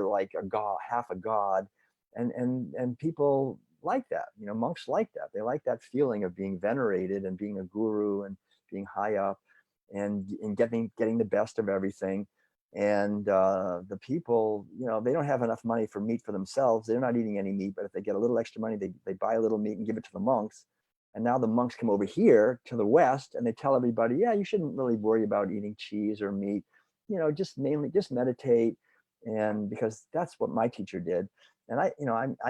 like a god, half a god, and people like that. Monks like that. They like that feeling of being venerated and being a guru and being high up, and getting the best of everything. And the people, they don't have enough money for meat for themselves. They're not eating any meat, but if they get a little extra money, they buy a little meat and give it to the monks. And now the monks come over here to the West, and they tell everybody, yeah, you shouldn't really worry about eating cheese or meat. Just meditate. And because that's what my teacher did. And I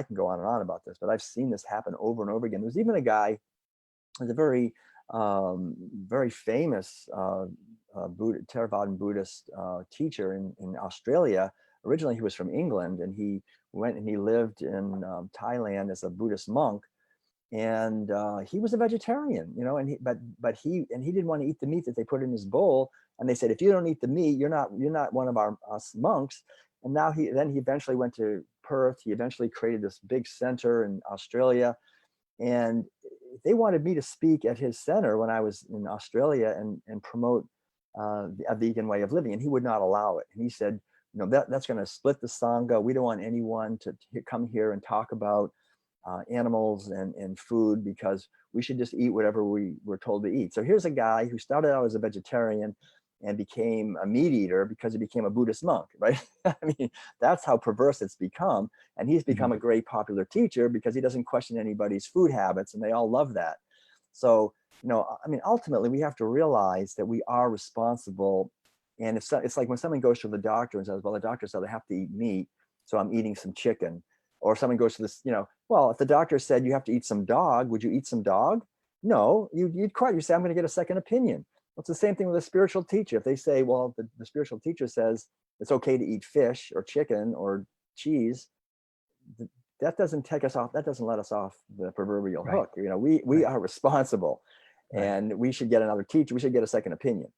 can go on and on about this, but I've seen this happen over and over again. There's even a guy, there's a very famous Theravadan Buddhist teacher in Australia. Originally, he was from England, and he went and he lived in Thailand as a Buddhist monk, and he was a vegetarian, and he didn't want to eat the meat that they put in his bowl. And they said, if you don't eat the meat, you're not one of us monks. And now he eventually went to Perth. He eventually created this big center in Australia, and they wanted me to speak at his center when I was in Australia and promote a vegan way of living, and he would not allow it. And he said, that's going to split the Sangha. We don't want anyone to come here and talk about animals and food, because we should just eat whatever we were told to eat. So here's a guy who started out as a vegetarian and became a meat eater because he became a Buddhist monk, right? I mean, that's how perverse it's become. And he's become a great popular teacher because he doesn't question anybody's food habits, and they all love that. So, ultimately we have to realize that we are responsible. And it's like when someone goes to the doctor and says, well, the doctor said I have to eat meat, so I'm eating some chicken. Or someone goes to this, well, if the doctor said you have to eat some dog, would you eat some dog? No, you'd quit. You say, I'm going to get a second opinion. It's the same thing with a spiritual teacher. If they say, well, the spiritual teacher says it's okay to eat fish or chicken or cheese, that doesn't take us off. That doesn't let us off the proverbial Right. hook. You know, we are responsible, Right. and we should get another teacher. We should get a second opinion,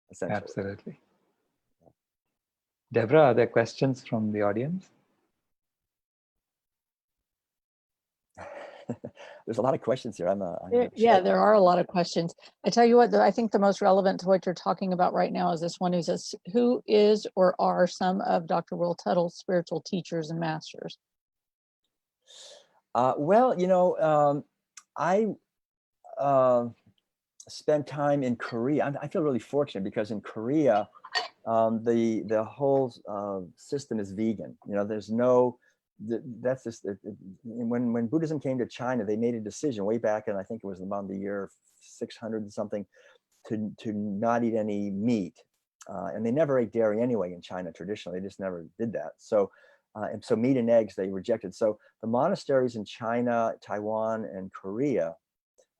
essentially. Absolutely. Deborah, are there questions from the audience? There's a lot of questions here. Yeah, there are a lot of questions. I tell you what, I think the most relevant to what you're talking about right now is this one who says, who is or are some of Dr. Will Tuttle's spiritual teachers and masters? Well, you know, I spent time in Korea. I feel really fortunate because in Korea, the whole system is vegan. You know, there's no, that's just, when Buddhism came to China, they made a decision way back, and I think it was around the year 600 and something, to not eat any meat. And they never ate dairy anyway in China traditionally. They just never did that. So, and so meat and eggs they rejected. So the monasteries in China, Taiwan, and Korea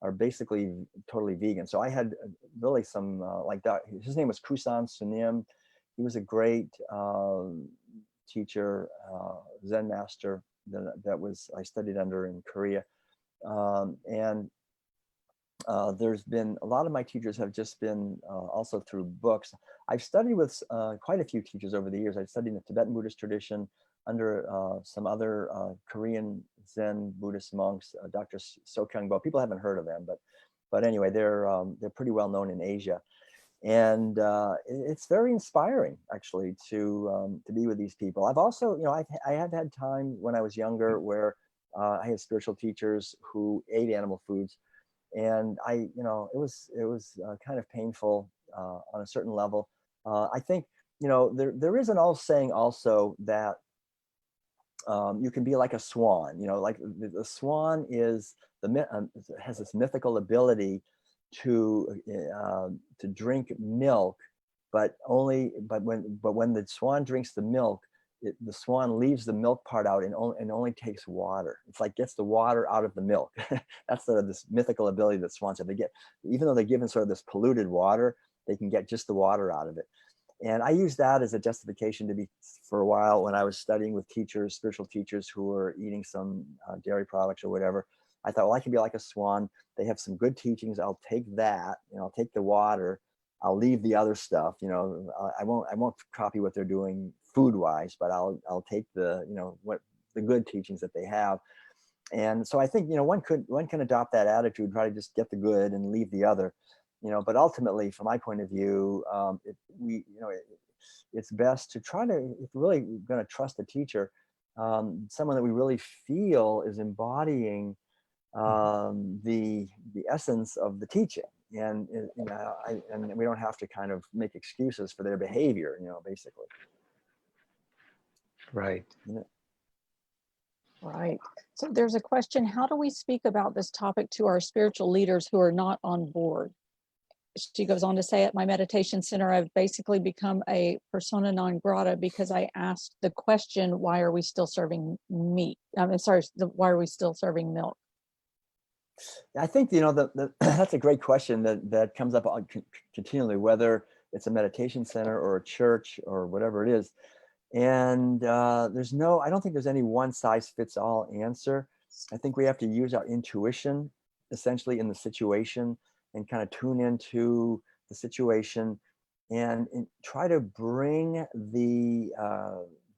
are basically totally vegan. So I had really some, like that, his name was Kusan Sunim. He was a great teacher, Zen master that I studied under in Korea. And there's been, a lot of my teachers have just been also through books. I've studied with quite a few teachers over the years. I studied in the Tibetan Buddhist tradition under some other Korean Zen Buddhist monks, Dr. Sokyung Bo. People haven't heard of them, but anyway, they're pretty well known in Asia. And it's very inspiring, actually, to be with these people. I've also, you know, I have had time when I was younger where I had spiritual teachers who ate animal foods, and you know, it was kind of painful on a certain level. I think, you know, there is an old saying also that you can be like a swan. You know, like the swan is has this mythical ability to drink milk, but when the swan drinks the milk, the swan leaves the milk part out and only takes water. It's like gets the water out of the milk. That's sort of this mythical ability that swans have. They get, even though they're given sort of this polluted water, they can get just the water out of it. And I used that as a justification for a while when I was studying with teachers, spiritual teachers who were eating some dairy products or whatever. I thought, well, I can be like a swan. They have some good teachings. I'll take that, you know, I'll take the water. I'll leave the other stuff. You know, I won't copy what they're doing food wise, but I'll take the, you know, what the good teachings that they have. And so I think, you know, one can adopt that attitude, try to just get the good and leave the other, you know. But ultimately, from my point of view, it's best to try to, if we're really going to trust a teacher, someone that we really feel is embodying the essence of the teaching, and you know, and we don't have to kind of make excuses for their behavior, you know, basically. Right. Yeah. Right. So there's a question, how do we speak about this topic to our spiritual leaders who are not on board? She goes on to say, at my meditation center, I've basically become a persona non grata because I asked the question, why are we still serving meat? Why are we still serving milk? I think, you know, that's a great question that comes up continually, whether it's a meditation center or a church or whatever it is. And I don't think there's any one size fits all answer. I think we have to use our intuition essentially in the situation and kind of tune into the situation and try to bring the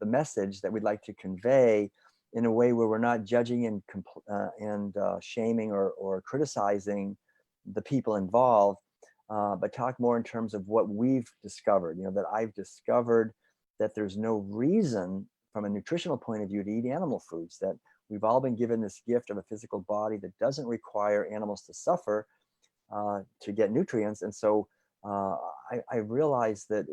message that we'd like to convey in a way where we're not judging and shaming or criticizing the people involved, but talk more in terms of what we've discovered. You know, that I've discovered that there's no reason from a nutritional point of view to eat animal foods, that we've all been given this gift of a physical body that doesn't require animals to suffer to get nutrients. And so I realized that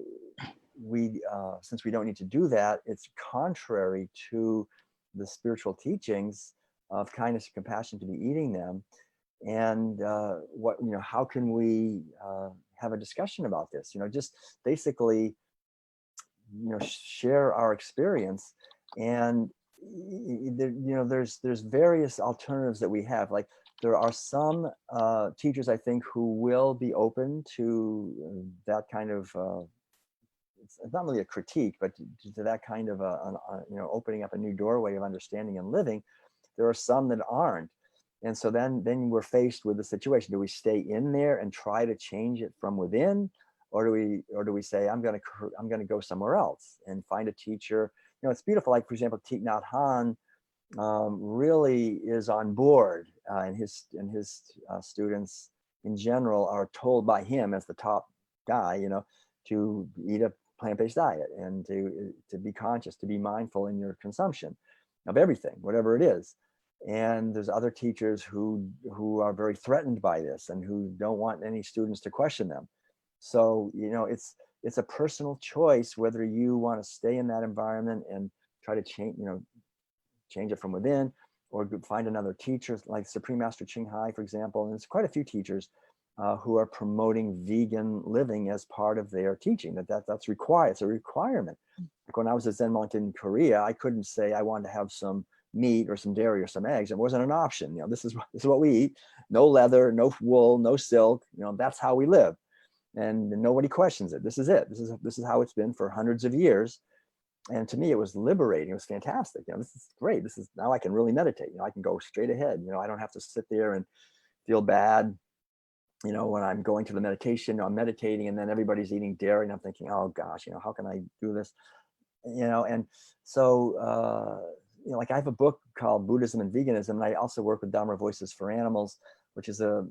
since we don't need to do that, it's contrary to the spiritual teachings of kindness and compassion to be eating them. And how can we have a discussion about this? You know, just basically, you know, share our experience. And there's various alternatives that we have. Like, there are some teachers, I think, who will be open to that kind of it's not really a critique, but to that kind of opening up a new doorway of understanding and living. there are some that aren't. And so then we're faced with the situation. Do we stay in there and try to change it from within? Or do we say, I'm going to go somewhere else and find a teacher? You know, it's beautiful. Like, for example, Thich Nhat Hanh really is on board, and his students in general are told by him as the top guy, you know, to eat a plant-based diet and to be conscious, to be mindful in your consumption of everything, whatever it is. And there's other teachers who are very threatened by this and who don't want any students to question them. So, you know, it's a personal choice whether you want to stay in that environment and try to change it from within, or find another teacher like Supreme Master Ching Hai, for example. And there's quite a few teachers who are promoting vegan living as part of their teaching. That's required. It's a requirement. Like when I was a Zen monk in Korea, I couldn't say I wanted to have some meat or some dairy or some eggs. It wasn't an option. You know, this is what we eat. No leather, no wool, no silk. You know, that's how we live, and nobody questions it. This is it. This is how it's been for hundreds of years. And to me, it was liberating. It was fantastic. You know, this is great. Now I can really meditate. You know, I can go straight ahead. You know, I don't have to sit there and feel bad. You know, when I'm going to the meditation, I'm meditating, and then everybody's eating dairy, and I'm thinking, oh gosh, you know, how can I do this? You know, and so you know, like I have a book called Buddhism and Veganism, and I also work with Dharma Voices for Animals, which is the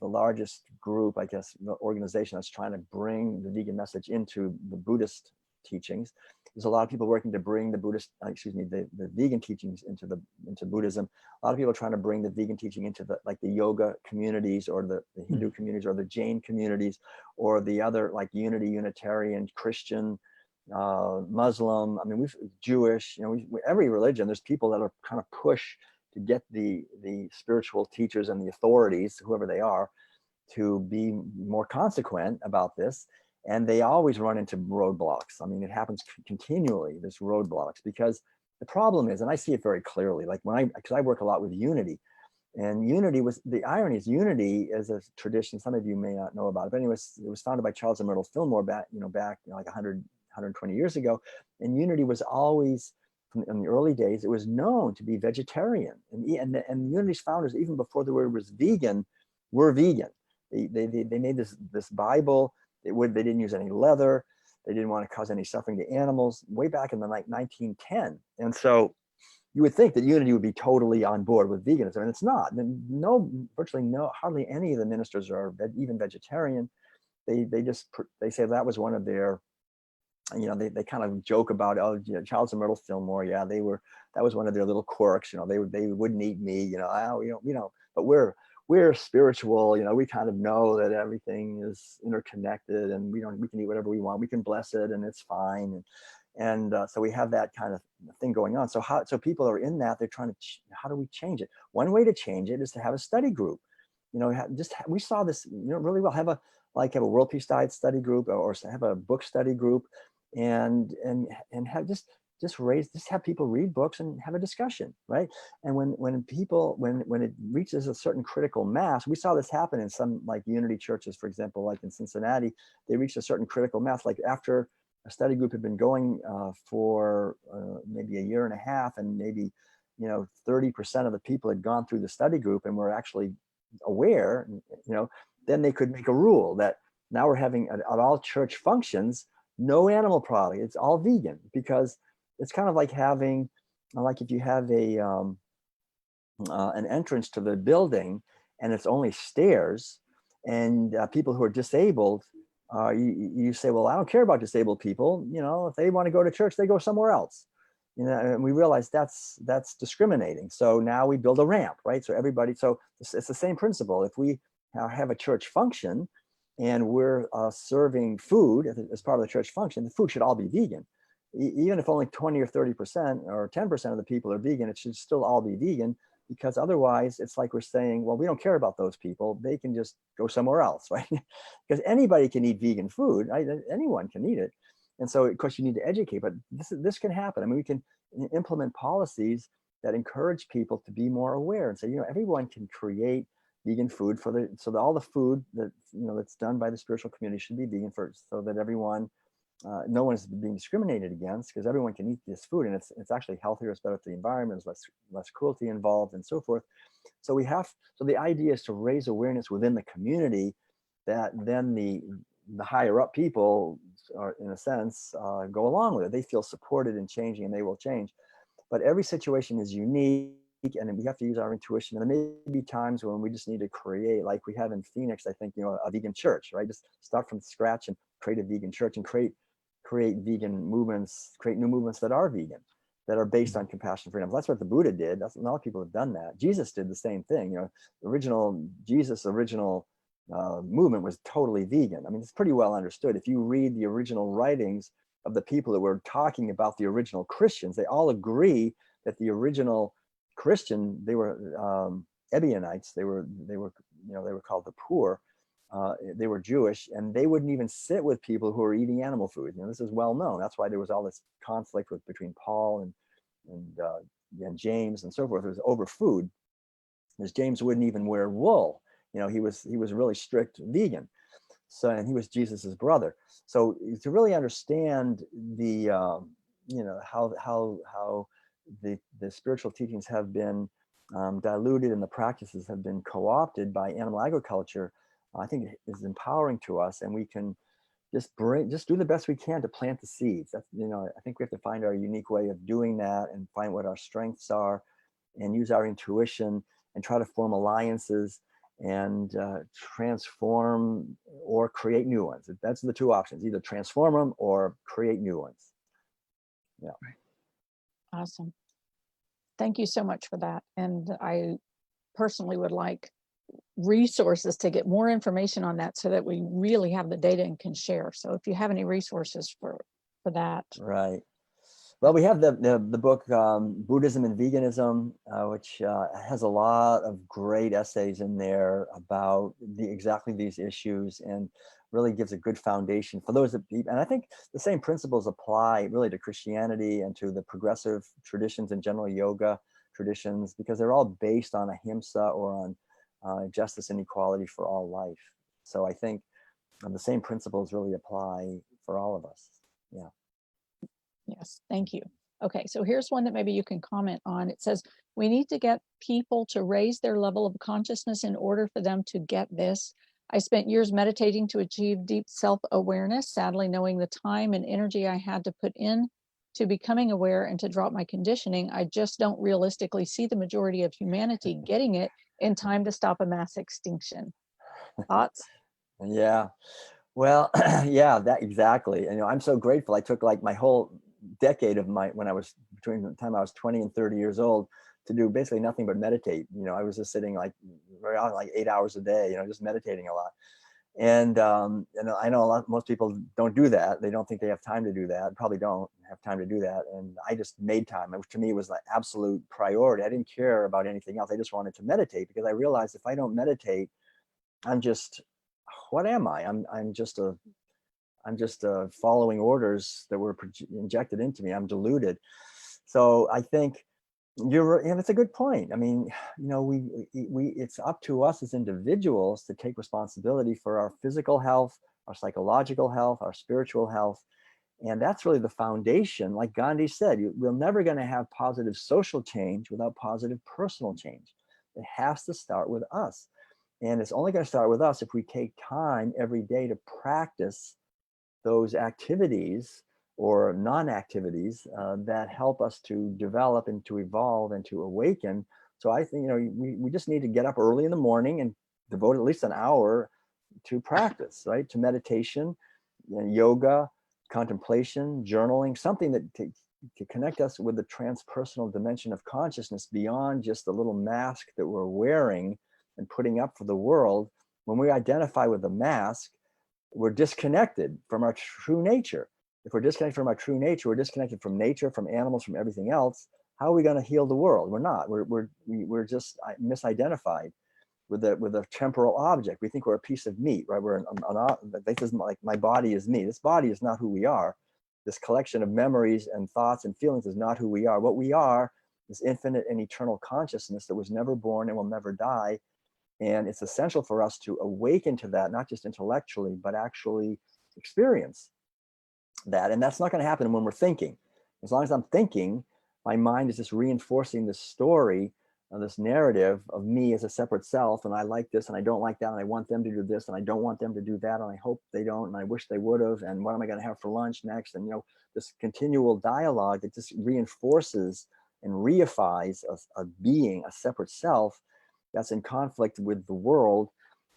largest group, I guess, the organization that's trying to bring the vegan message into the Buddhist teachings. There's a lot of people working to bring the the vegan teachings into Buddhism. A lot of people are trying to bring the vegan teaching into the yoga communities, or the Hindu communities, or the Jain communities, or the other like Unitarian, Christian, Muslim. I mean, we've Jewish. You know, every religion. There's people that are kind of push to get the spiritual teachers and the authorities, whoever they are, to be more consequent about this. And they always run into roadblocks. I mean, it happens continually, this roadblocks, because the problem is, and I see it very clearly, like because I work a lot with unity, and unity the irony is unity is a tradition, some of you may not know about it, but anyways, it was founded by Charles and Myrtle Fillmore back like 120 years ago. And unity was always, in the early days, it was known to be vegetarian. And unity's founders, even before the word was vegan, were vegan. They made this Bible. They didn't use any leather. They didn't want to cause any suffering to animals, way back in the 1910. And so you would think that unity would be totally on board with veganism, and it's not. Hardly any of the ministers are even vegetarian. They say that was one of their, you know, they kind of joke about, oh, you know, Charles and Myrtle Fillmore, yeah, that was one of their little quirks. You know, they wouldn't eat meat. You know, but we're spiritual, you know, we kind of know that everything is interconnected, and we can eat whatever we want. We can bless it, and it's fine. And so we have that kind of thing going on. So people are in that, they're trying to, how do we change it? One way to change it is to have a study group. You know, we saw this, you know, really well. Have a World Peace Diet study group, or have a book study group, and have have people read books and have a discussion, right? And when it reaches a certain critical mass, we saw this happen in some like unity churches, for example, like in Cincinnati, they reached a certain critical mass, like after a study group had been going for maybe a year and a half, and maybe, you know, 30% of the people had gone through the study group and were actually aware, you know, then they could make a rule that now we're having at all church functions, no animal product, it's all vegan, because it's kind of like having, like if you have an entrance to the building and it's only stairs, and people who are disabled, you say, well, I don't care about disabled people. You know, if they want to go to church, they go somewhere else. You know, and we realize that's discriminating. So now we build a ramp, right? So it's the same principle. If we have a church function and we're serving food as part of the church function, the food should all be vegan. Even if only 20 or 30% or 10% of the people are vegan, it should still all be vegan, because otherwise it's like we're saying, well, we don't care about those people. They can just go somewhere else, right? Because anybody can eat vegan food, right? Anyone can eat it. And so, of course, you need to educate, but this can happen. I mean, we can implement policies that encourage people to be more aware and say, you know, everyone can create vegan food so that all the food that, you know, that's done by the spiritual community should be vegan first, so that everyone no one's being discriminated against because everyone can eat this food, and it's actually healthier, it's better for the environment, there's less cruelty involved, and so forth. So the idea is to raise awareness within the community that then the higher up people are, in a sense, go along with it. They feel supported in changing, and they will change. But every situation is unique, and we have to use our intuition. And there may be times when we just need to create, like we have in Phoenix, I think, a vegan church, right? Just start from scratch and create a vegan church and create vegan movements, create new movements that are vegan, that are based on compassion, freedom. That's what the Buddha did. A lot of people have done that. Jesus did the same thing. Jesus' original movement was totally vegan. I mean, it's pretty well understood. If you read the original writings of the people that were talking about the original Christians, they all agree that the original Christian, they were Ebionites. They were called the poor. They were Jewish, and they wouldn't even sit with people who were eating animal food. This is well known. That's why there was all this conflict between Paul and James and so forth. It was over food, because James wouldn't even wear wool. He was really strict vegan. So, and he was Jesus's brother. So to really understand the how the spiritual teachings have been diluted and the practices have been co-opted by animal agriculture, I think is empowering to us, and we can just do the best we can to plant the seeds. That's, I think we have to find our unique way of doing that and find what our strengths are, and use our intuition and try to form alliances and transform or create new ones. That's the two options: either transform them or create new ones. Yeah. Awesome. Thank you so much for that. And I personally would like resources to get more information on that, so that we really have the data and can share. So if you have any resources for that. Right. Well, we have the book Buddhism and Veganism, which has a lot of great essays in there about exactly these issues, and really gives a good foundation for those and I think the same principles apply really to Christianity and to the progressive traditions and general yoga traditions, because they're all based on ahimsa, or on justice and equality for all life. So I think the same principles really apply for all of us. Yeah. Yes, thank you. Okay, so here's one that maybe you can comment on. It says, we need to get people to raise their level of consciousness in order for them to get this. I spent years meditating to achieve deep self-awareness, sadly knowing the time and energy I had to put in to becoming aware and to drop my conditioning. I just don't realistically see the majority of humanity getting it in time to stop a mass extinction. Thoughts? Yeah. Well, yeah, that exactly. I'm so grateful. I took like my whole decade of when I was between the time I was 20 and 30 years old to do basically nothing but meditate. I was just sitting like 8 hours a day, just meditating a lot. And I know most people don't do that. They don't think they have time to do that. Probably don't have time to do that. And I just made time. To me, it was the absolute priority. I didn't care about anything else. I just wanted to meditate, because I realized if I don't meditate, what am I? I'm just following orders that were injected into me. I'm deluded. So I think it's a good point. I mean, it's up to us as individuals to take responsibility for our physical health, our psychological health, our spiritual health. And that's really the foundation. Like Gandhi said, we're never going to have positive social change without positive personal change. It has to start with us. And it's only going to start with us if we take time every day to practice those activities or non-activities that help us to develop and to evolve and to awaken. So I think, we just need to get up early in the morning and devote at least an hour to practice, right? To meditation, yoga, contemplation, journaling, something that to connect us with the transpersonal dimension of consciousness beyond just the little mask that we're wearing and putting up for the world. When we identify with the mask, we're disconnected from our true nature. If we're disconnected from our true nature, we're disconnected from nature, from animals, from everything else. How are we going to heal the world? We're not. We're just misidentified with a temporal object. We think we're a piece of meat, right? This is like my body is me. This body is not who we are. This collection of memories and thoughts and feelings is not who we are. What we are is infinite and eternal consciousness that was never born and will never die. And it's essential for us to awaken to that, not just intellectually, but actually experience. that. And that's not going to happen when we're thinking. As long as I'm thinking, my mind is just reinforcing this story, this narrative of me as a separate self, and I like this and I don't like that, and I want them to do this and I don't want them to do that, and I hope they don't, and I wish they would have, and what am I going to have for lunch next? And this continual dialogue that just reinforces and reifies a being, a separate self that's in conflict with the world.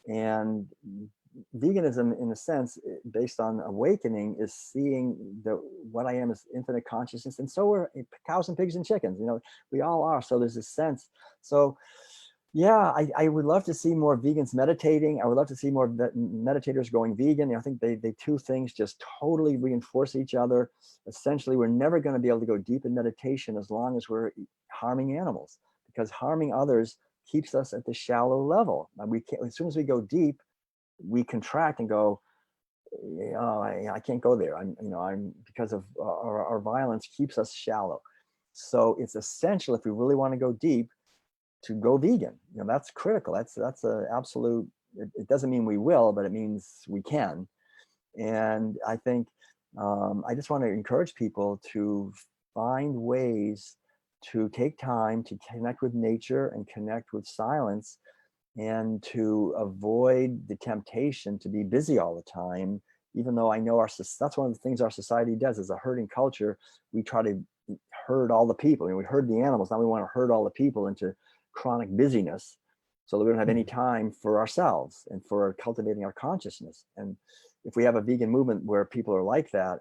And veganism, in a sense, based on awakening, is seeing what I am as infinite consciousness, and so are cows and pigs and chickens. We all are. So there's this sense. So yeah, I would love to see more vegans meditating. I would love to see more meditators going vegan. I think they two things just totally reinforce each other. Essentially, we're never going to be able to go deep in meditation as long as we're harming animals, because harming others keeps us at the shallow level. We can't, as soon as we go deep, we contract and go, I can't go there. I'm because of our violence keeps us shallow. So it's essential, if we really want to go deep, to go vegan. That's critical. That's a absolute. It doesn't mean we will, but it means we can. And I think I just want to encourage people to find ways to take time to connect with nature and connect with silence, and to avoid the temptation to be busy all the time. Even though I know that's one of the things our society does. As a herding culture, we try to herd all the people. We herd the animals. Now we want to herd all the people into chronic busyness, so that we don't have any time for ourselves and for cultivating our consciousness. And if we have a vegan movement where people are like that,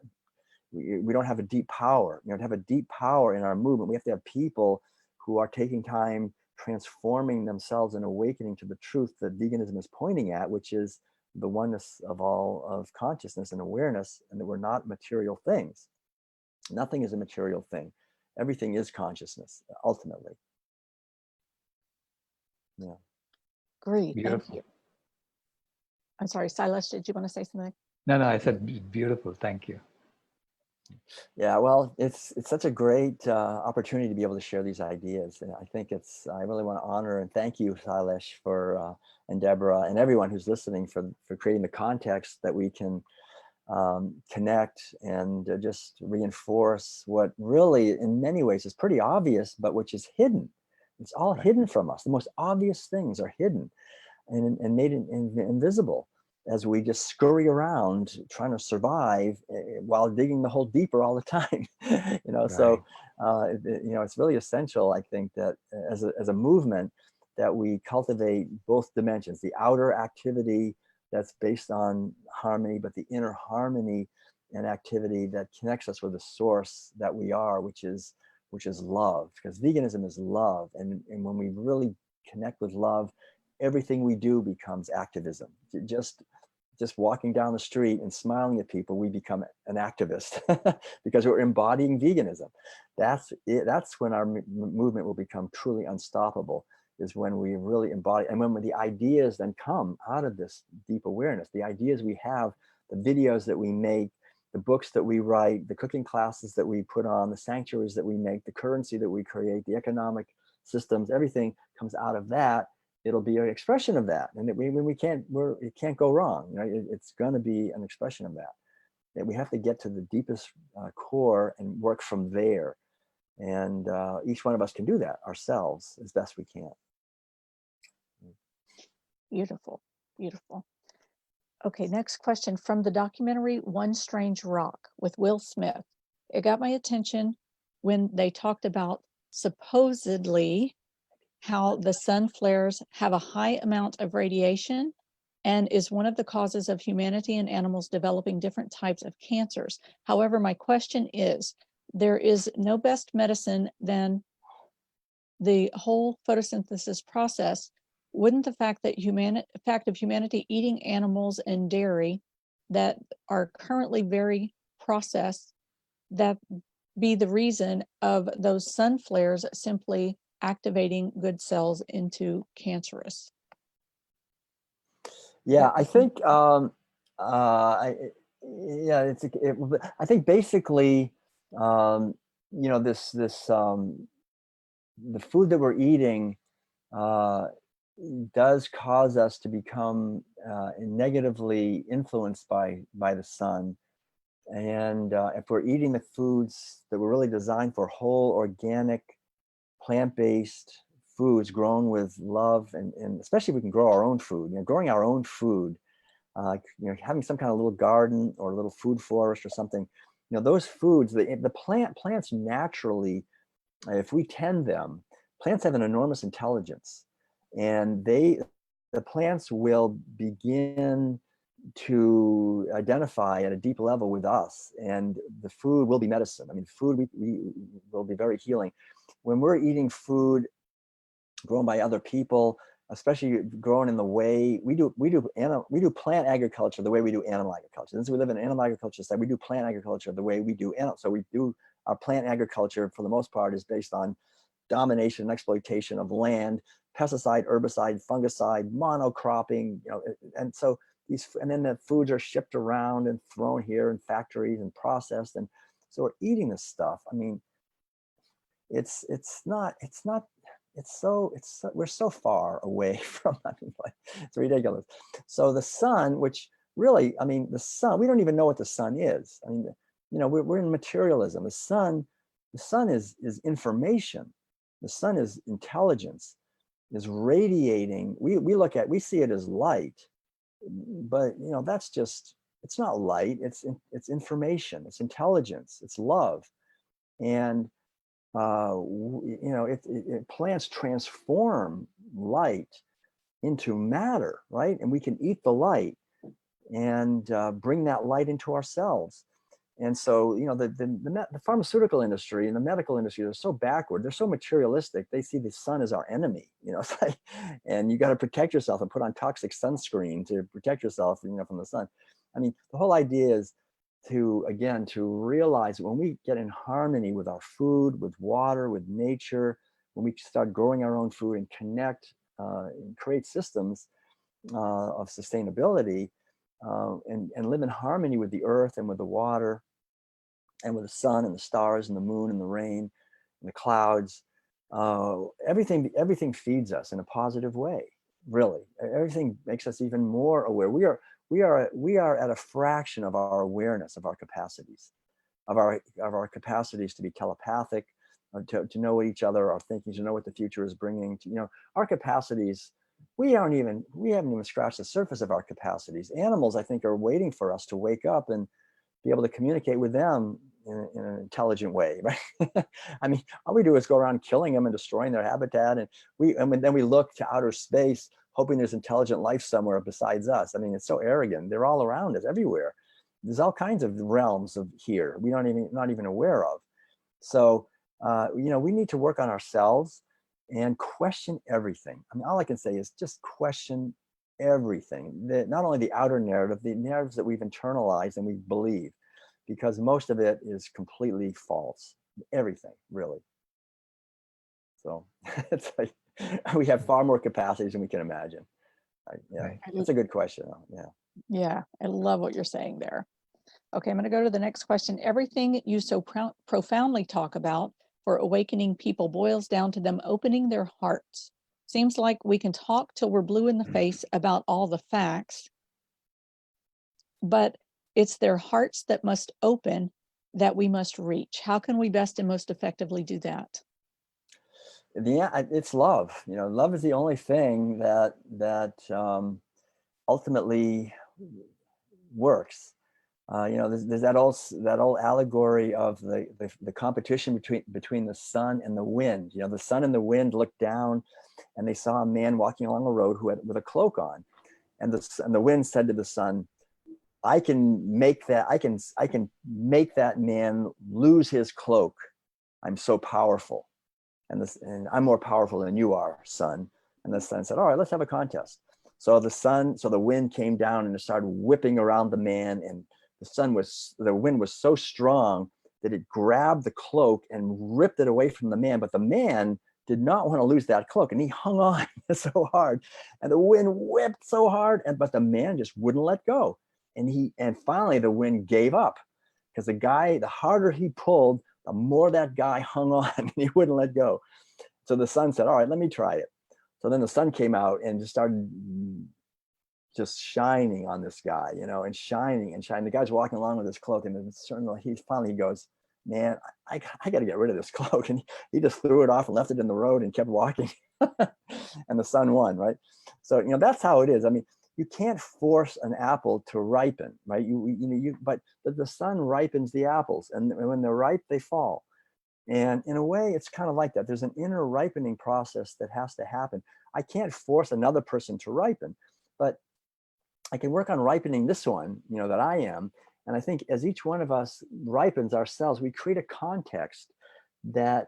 we don't have a deep power. To have a deep power in our movement, we have to have people who are taking time, transforming themselves and awakening to the truth that veganism is pointing at, which is the oneness of all of consciousness and awareness, and that we're not material things. Nothing is a material thing. Everything is consciousness, ultimately. Yeah. Great. Beautiful. Thank you. I'm sorry, Sailesh, did you want to say something? No, I said beautiful. Thank you. Yeah, well, it's such a great opportunity to be able to share these ideas. And I think I really want to honor and thank you, Sailesh, and Deborah, and everyone who's listening for creating the context that we can connect and just reinforce what really, in many ways, is pretty obvious, but which is hidden. It's all hidden from us. The most obvious things are hidden and made invisible as we just scurry around trying to survive while digging the hole deeper all the time. So it's really essential, I think, that as a movement, that we cultivate both dimensions: the outer activity that's based on harmony, but the inner harmony and activity that connects us with the source that we are, which is love. Because veganism is love, and when we really connect with love, everything we do becomes activism. Just walking down the street and smiling at people, we become an activist because we're embodying veganism. That's it. That's when our movement will become truly unstoppable, is when we really embody, and when the ideas then come out of this deep awareness, the ideas we have, the videos that we make, the books that we write, the cooking classes that we put on, the sanctuaries that we make, the currency that we create, the economic systems, everything comes out of that. It'll be an expression of that, and it can't go wrong. It's going to be an expression of that. That we have to get to the deepest core and work from there, and each one of us can do that ourselves as best we can. Beautiful, beautiful. Okay, next question from the documentary One Strange Rock with Will Smith. It got my attention when they talked about supposedly how the sun flares have a high amount of radiation and is one of the causes of humanity and animals developing different types of cancers. However, my question is, there is no best medicine than the whole photosynthesis process. Wouldn't the fact of humanity eating animals and dairy that are currently very processed, that be the reason of those sun flares simply activating good cells into cancerous? Yeah, I think I think basically the food that we're eating does cause us to become negatively influenced by the sun, And if we're eating the foods that were really designed for whole, organic, plant-based foods grown with love, and especially if we can grow our own food, growing our own food, having some kind of little garden or a little food forest or something, those foods, the plants naturally, if we tend them, plants have an enormous intelligence, and the plants will begin to identify at a deep level with us, and the food will be medicine. I mean, food we will be very healing. When we're eating food grown by other people, especially grown in the way we do plant agriculture the way we do animal agriculture. Since we live in an animal agriculture side, we do plant agriculture the way we do animal. So we do our plant agriculture for the most part is based on domination and exploitation of land, pesticide, herbicide, fungicide, monocropping, and so and then the foods are shipped around and thrown here in factories and processed, and so we're eating this stuff. I mean, we're so far away from, I mean, like, it's ridiculous. So the sun, which really, I mean, the sun, we don't even know what the sun is. I mean, we're in materialism. The sun is information. The sun is intelligence, is radiating. We see it as light, but that's just, it's not light. It's information. It's intelligence. It's love, and plants transform light into matter, right? And we can eat the light and bring that light into ourselves. And so, the pharmaceutical industry and the medical industry, they're so backward. They're so materialistic. They see the sun as our enemy, it's like, and you got to protect yourself and put on toxic sunscreen to protect yourself, from the sun. I mean, the whole idea is to realize when we get in harmony with our food, with water, with nature, when we start growing our own food and connect and create systems of sustainability, and live in harmony with the earth and with the water and with the sun and the stars and the moon and the rain and the clouds, everything feeds us in a positive way. Really, everything makes us even more aware. We are at a fraction of our awareness of our capacities, of our capacities to be telepathic, to know what each other are thinking, to know what the future is bringing. Our capacities. We haven't even scratched the surface of our capacities. Animals, I think, are waiting for us to wake up and be able to communicate with them in an intelligent way, right? I mean, all we do is go around killing them and destroying their habitat, and then we look to outer space, hoping there's intelligent life somewhere besides us. I mean, it's so arrogant. They're all around us, everywhere. There's all kinds of realms of here we not even aware of. So, we need to work on ourselves and question everything. I mean, all I can say is just question everything. Not only the outer narrative, the narratives that we've internalized and we believe, because most of it is completely false. Everything, really. So it's like we have far more capacities than we can imagine. Right. That's a good question. Yeah, I love what you're saying there. Okay, I'm going to go to the next question. Everything you so profoundly talk about for awakening people boils down to them opening their hearts. Seems like we can talk till we're blue in the face about all the facts, but it's their hearts that must open, that we must reach. How can we best and most effectively do that? It's love. Love is the only thing that ultimately works. There's that old allegory of the competition between the sun and the wind. The sun and the wind looked down, and they saw a man walking along the road with a cloak on, and the wind said to the sun, I can make that man lose his cloak. I'm so powerful, and I'm more powerful than you are, sun. And the sun said, all right, let's have a contest. So the wind came down and it started whipping around the man, and the wind was so strong that it grabbed the cloak and ripped it away from the man. But the man did not want to lose that cloak, and he hung on so hard, and the wind whipped so hard, but the man just wouldn't let go. And finally the wind gave up, because the harder he pulled, the more that guy hung on, and he wouldn't let go. So the sun said, all right, let me try it. So then the sun came out and just started just shining on this guy, and shining and shining. The guy's walking along with his cloak, and then certainly he finally goes, man, I got to get rid of this cloak. And he just threw it off and left it in the road and kept walking. And the sun won, right? So, that's how it is. I mean, you can't force an apple to ripen, right? But the sun ripens the apples, and when they're ripe, they fall. And in a way, it's kind of like that. There's an inner ripening process that has to happen. I can't force another person to ripen, but I can work on ripening this one, that I am. And I think as each one of us ripens ourselves, we create a context that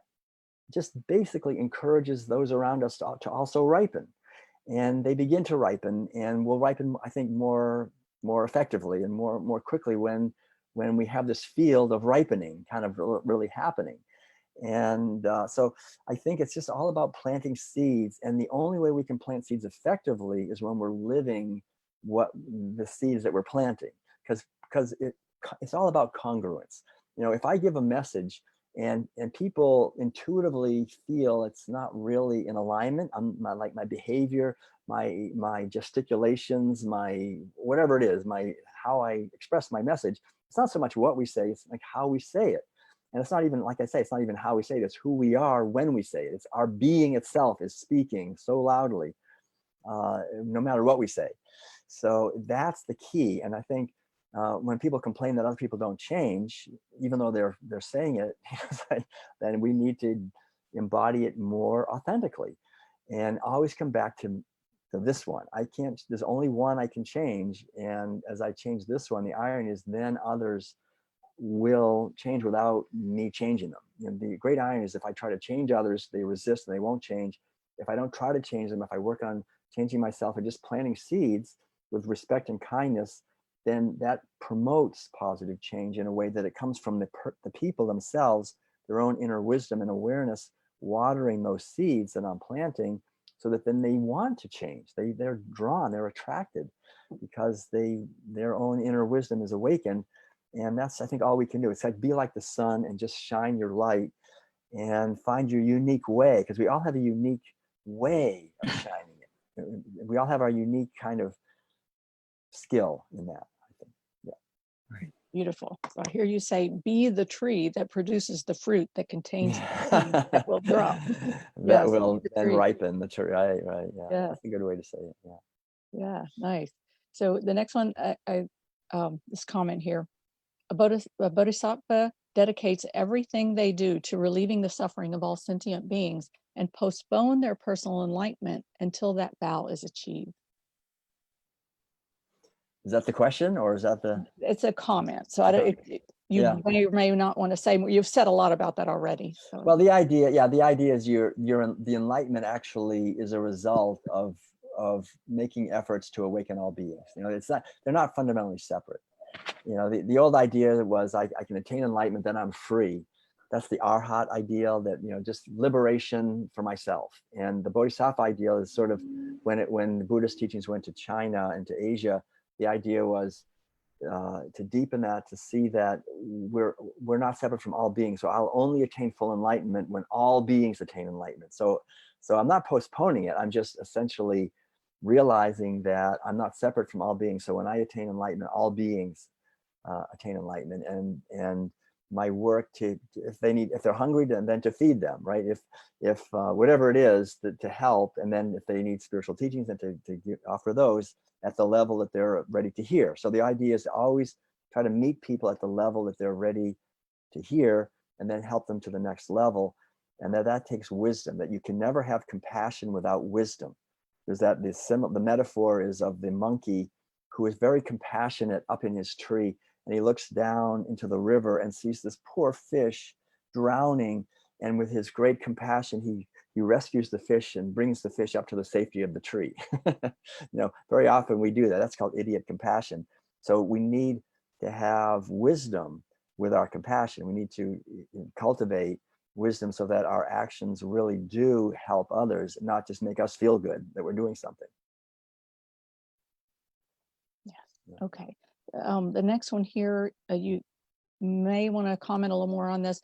just basically encourages those around us to also ripen. And they begin to ripen, and will ripen, I think, more effectively and more quickly when we have this field of ripening kind of really happening. And so I think it's just all about planting seeds. And the only way we can plant seeds effectively is when we're living what the seeds that we're planting, because it's all about congruence. If I give a message and people intuitively feel it's not really in alignment, my behavior, my gesticulations, my whatever it is, how I express my message, it's not so much what we say, it's like how we say it. And it's not even, like I say, it's not even how we say it, it's who we are when we say it. It's our being itself is speaking so loudly, no matter what we say. So that's the key. And I think when people complain that other people don't change, even though they're saying it, then we need to embody it more authentically, and always come back to this one. There's only one I can change. And as I change this one, the irony is then others will change without me changing them. The great irony is if I try to change others, they resist and they won't change. If I don't try to change them, if I work on changing myself and just planting seeds with respect and kindness, then that promotes positive change in a way that it comes from the people themselves, their own inner wisdom and awareness, watering those seeds that I'm planting, so that then they want to change. They're drawn, they're attracted, because their own inner wisdom is awakened. And that's, I think, all we can do. It's like, be like the sun and just shine your light and find your unique way, because we all have a unique way of shining it. We all have our unique kind of skill in that, I think. Yeah. Right. Beautiful. So I hear you say, be the tree that produces the fruit that contains the seed that will drop. That Yes, will the then tree. ripen the tree. Right. Yeah. Yes. That's a good way to say it. Yeah. Yeah, nice. So the next one, this comment here, a bodhisattva dedicates everything they do to relieving the suffering of all sentient beings and postpone their personal enlightenment until that vow is achieved. Is that the question, or is that the? It's a comment. So I don't, you may or may not want to say, you've said a lot about that already. So. Well, the idea is the enlightenment actually is a result of making efforts to awaken all beings. They're not fundamentally separate. The old idea was I can attain enlightenment, then I'm free. That's the arhat ideal, that just liberation for myself. And the bodhisattva ideal is sort of when the Buddhist teachings went to China and to Asia, the idea was to deepen that, to see that we're not separate from all beings. So I'll only attain full enlightenment when all beings attain enlightenment. So I'm not postponing it. I'm just essentially realizing that I'm not separate from all beings. So when I attain enlightenment, all beings attain enlightenment, and my work if they're hungry, then to feed them, right? If whatever it is to help, and then if they need spiritual teachings, then to offer those at the level that they're ready to hear. So the idea is to always try to meet people at the level that they're ready to hear, and then help them to the next level. And that takes wisdom, that you can never have compassion without wisdom. There's the metaphor is of the monkey who is very compassionate up in his tree, and he looks down into the river and sees this poor fish drowning, and with his great compassion, he rescues the fish and brings the fish up to the safety of the tree. Very often we do that. That's called idiot compassion. So we need to have wisdom with our compassion. We need to cultivate wisdom so that our actions really do help others, not just make us feel good that we're doing something. Yes. Yeah. Okay. The next one here, you may want to comment a little more on this.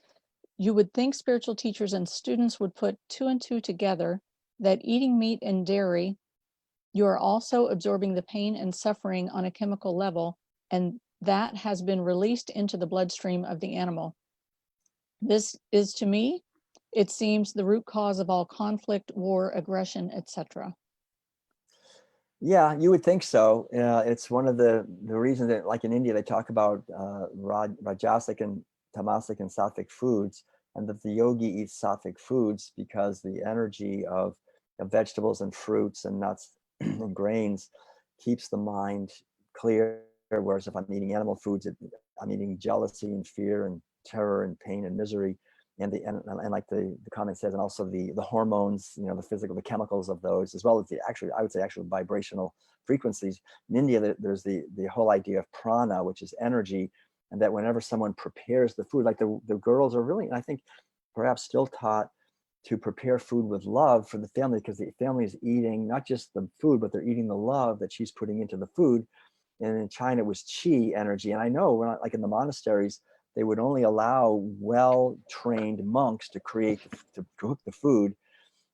You would think spiritual teachers and students would put two and two together, that eating meat and dairy You are also absorbing the pain and suffering on a chemical level, and that has been released into the bloodstream of the animal. This is, to me, it seems, the root cause of all conflict, war, aggression, etc. Yeah, you would think so. It's one of the reasons that, like in India, they talk about Rajasic and Tamasic and Sattvic foods, and that the yogi eats Sattvic foods because the energy of vegetables and fruits and nuts and grains keeps the mind clear. Whereas if I'm eating animal foods, I'm eating jealousy and fear and terror and pain and misery. And like the comment says, and also the hormones, the physical, the chemicals of those, as well as I would say actual vibrational frequencies. In India, there's the whole idea of prana, which is energy, and that whenever someone prepares the food, like the girls are really, I think, perhaps still taught to prepare food with love for the family, because the family is eating not just the food, but they're eating the love that she's putting into the food. And in China, it was qi energy. And I know when like in the monasteries, they would only allow well-trained monks to cook the food,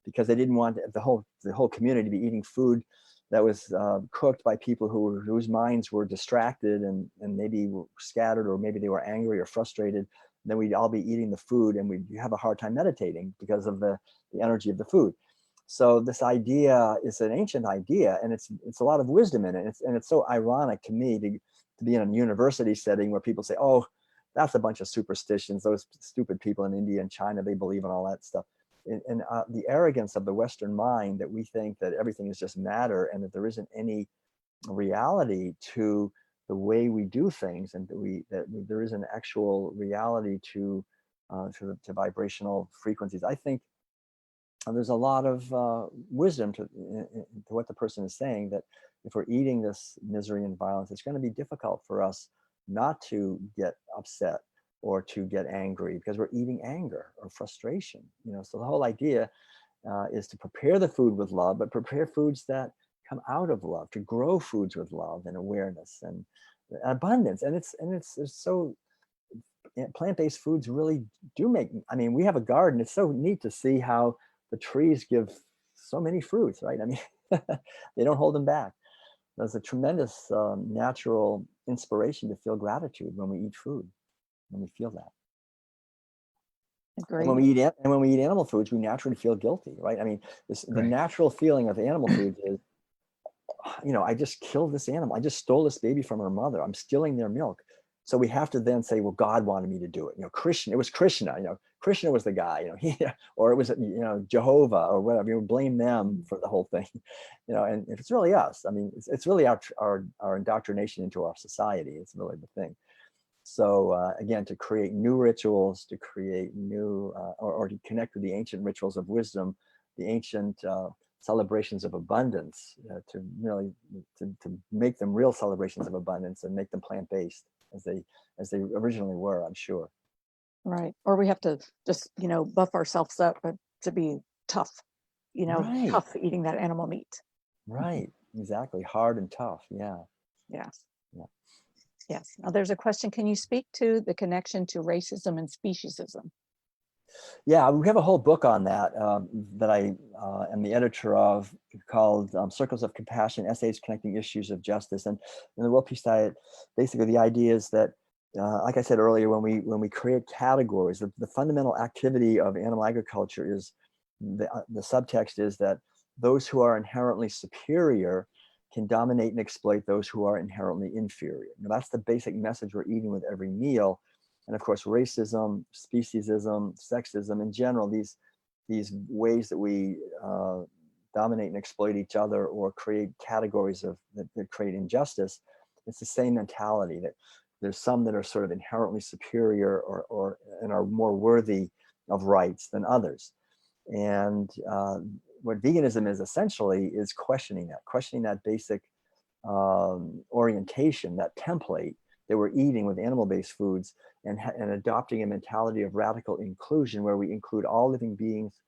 because they didn't want the whole community to be eating food that was cooked by people whose minds were distracted and maybe were scattered, or maybe they were angry or frustrated. Then we'd all be eating the food and we'd have a hard time meditating because of the energy of the food. So this idea is an ancient idea, and it's a lot of wisdom in it. And it's so ironic to me to be in a university setting where people say, oh, that's a bunch of superstitions. Those stupid people in India and China, they believe in all that stuff. And the arrogance of the Western mind, that we think that everything is just matter and that there isn't any reality to the way we do things, and that there is an actual reality to vibrational frequencies. I think there's a lot of wisdom to what the person is saying, that if we're eating this misery and violence, it's going to be difficult for us not to get upset or to get angry, because we're eating anger or frustration. So the whole idea is to prepare the food with love, but prepare foods that come out of love, to grow foods with love and awareness and abundance. And it's so, plant-based foods really do make, we have a garden. It's so neat to see how the trees give so many fruits, right? They don't hold them back. There's a tremendous natural inspiration to feel gratitude when we eat food, when we feel that. Agreed. And when we eat animal foods, we naturally feel guilty, right? The natural feeling of animal foods is, I just killed this animal. I just stole this baby from her mother. I'm stealing their milk. So we have to then say, well, God wanted me to do it. Krishna, it was Krishna, Krishna was the guy, or it was, Jehovah or whatever. You blame them for the whole thing, and if it's really us, it's really our indoctrination into our society. It's really the thing. So again, to create new rituals, to create new, or to connect with the ancient rituals of wisdom, the ancient celebrations of abundance, to really to make them real celebrations of abundance and make them plant-based as they originally were, I'm sure. Right. Or we have to just, buff ourselves up to be tough, Right. tough eating that animal meat. Right. Exactly. Hard and tough. Yeah. Yes. Yeah. Yes. Now there's a question. Can you speak to the connection to racism and speciesism? Yeah, we have a whole book on that that I am the editor of, called Circles of Compassion, Essays Connecting Issues of Justice. And in the World Peace Diet, basically the idea is that, like I said earlier, when we create categories, the fundamental activity of animal agriculture is, the subtext is that those who are inherently superior can dominate and exploit those who are inherently inferior. Now, that's the basic message we're eating with every meal. And of course, racism, speciesism, sexism in general, these ways that we dominate and exploit each other, or create categories that create injustice, it's the same mentality, that there's some that are sort of inherently superior or and are more worthy of rights than others. And what veganism is essentially is questioning that basic orientation, that template that we're eating with animal-based foods, and adopting a mentality of radical inclusion, where we include all living beings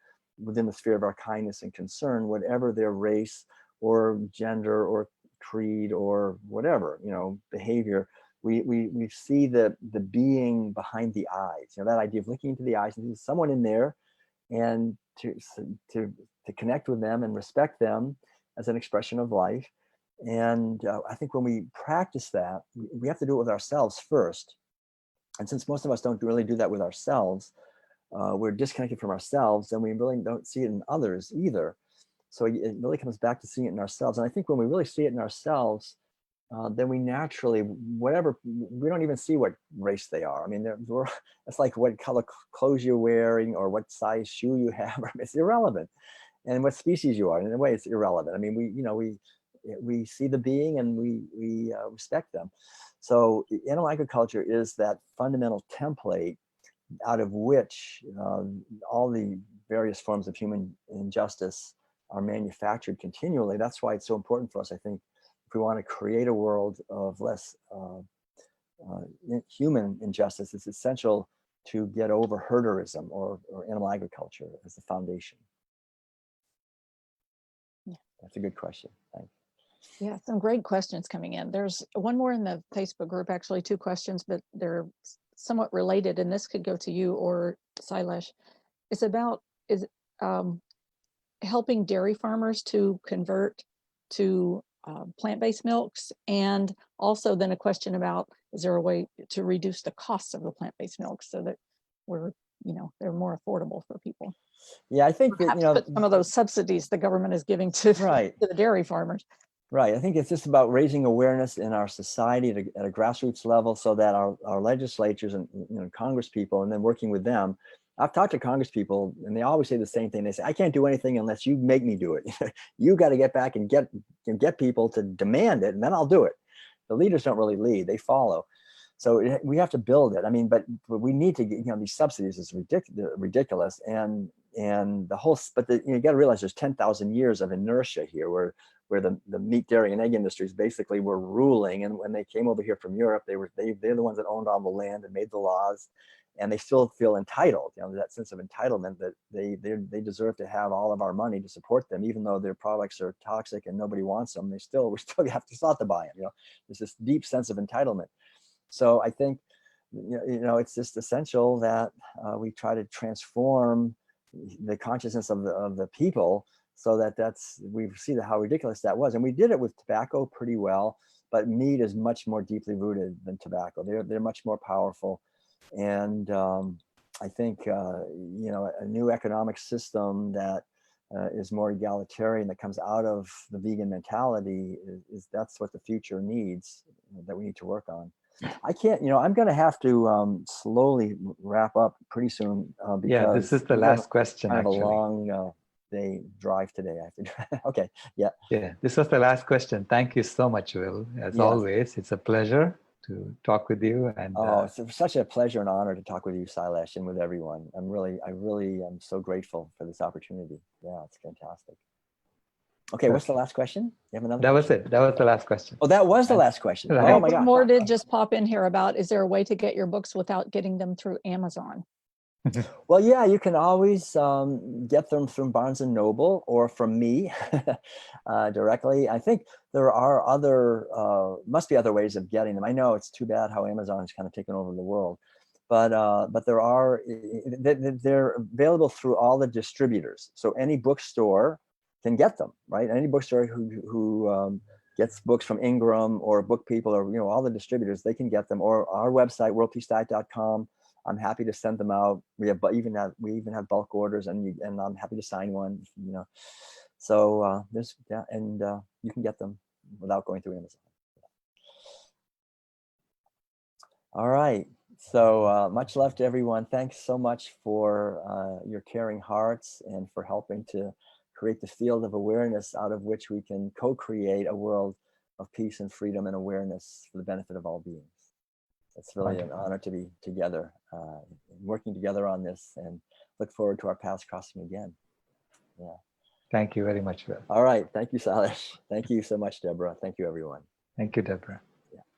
within the sphere of our kindness and concern, whatever their race or gender or creed or whatever, behavior. We see the being behind the eyes, that idea of looking into the eyes and there's someone in there, and to connect with them and respect them, as an expression of life. And I think when we practice that, we have to do it with ourselves first. And since most of us don't really do that with ourselves, we're disconnected from ourselves, and we really don't see it in others either. So it really comes back to seeing it in ourselves. And I think when we really see it in ourselves, then we naturally, we don't even see what race they are. I mean, it's like what color clothes you're wearing or what size shoe you have. It's irrelevant. And what species you are. In a way, it's irrelevant. I mean, we see the being and we respect them. So animal agriculture is that fundamental template out of which all the various forms of human injustice are manufactured continually. That's why it's so important for us, I think, if we want to create a world of less human injustice, it's essential to get over herderism or animal agriculture as the foundation. Yeah. That's a good question. Thanks. Yeah, some great questions coming in. There's one more in the Facebook group, actually 2 questions, but they're somewhat related, and this could go to you or Sailesh. It's about helping dairy farmers to convert to plant-based milks, and also then a question about, is there a way to reduce the cost of the plant-based milks so that they're more affordable for people? Yeah, I think perhaps that, put some of those subsidies the government is giving to, right, to the dairy farmers. Right. I think it's just about raising awareness in our society at a grassroots level, so that our legislatures and Congress people, and then working with them. I've talked to Congress people, and they always say the same thing. They say, I can't do anything unless you make me do it. You got to get back and get people to demand it, and then I'll do it. The leaders don't really lead, they follow. So we have to build it. I mean, but we need to get, these subsidies is ridiculous. And the whole, but you got to realize there's 10,000 years of inertia here where the meat, dairy, and egg industries basically were ruling. And when they came over here from Europe, they're the ones that owned all the land and made the laws, and they still feel entitled. That sense of entitlement that they deserve to have all of our money to support them, even though their products are toxic and nobody wants them. We still have to buy them. There's this deep sense of entitlement. So I think it's just essential that we try to transform the consciousness of the people, so that we see how ridiculous that was. And we did it with tobacco pretty well, but meat is much more deeply rooted than tobacco. They're much more powerful. And I think a new economic system that is more egalitarian, that comes out of the vegan mentality, that's what the future needs, that we need to work on. I can't, I'm going to have to slowly wrap up pretty soon because yeah, this is the last question. I have actually. a long day drive today. I have to. Okay, yeah. Yeah, this was the last question. Thank you so much, Will. As always, it's a pleasure to talk with you. And it's such a pleasure and honor to talk with you, Sailesh, and with everyone. I really am so grateful for this opportunity. Yeah, it's fantastic. Okay, what's the last question? You have another? That was it. That was the last question. Oh, that was the last question. Right. Oh my God. One more did just pop in here about, is there a way to get your books without getting them through Amazon? Well, yeah, you can always get them from Barnes & Noble or from me directly. I think there are must be other ways of getting them. I know it's too bad how Amazon has kind of taken over the world, but they're available through all the distributors. So any bookstore can get them, right? Any bookstore who gets books from Ingram or Book People or all the distributors, they can get them. Or our website, worldpeacediet.com. I'm happy to send them out. We even have bulk orders, and I'm happy to sign one. So you can get them without going through Amazon. All right. So much love to everyone. Thanks so much for your caring hearts and for helping to create the field of awareness out of which we can co-create a world of peace and freedom and awareness for the benefit of all beings. It's really an honor to be together, working together on this, and look forward to our paths crossing again. Yeah. Thank you very much, Will. All right. Thank you, Sailesh. Thank you so much, Deborah. Thank you, everyone. Thank you, Deborah.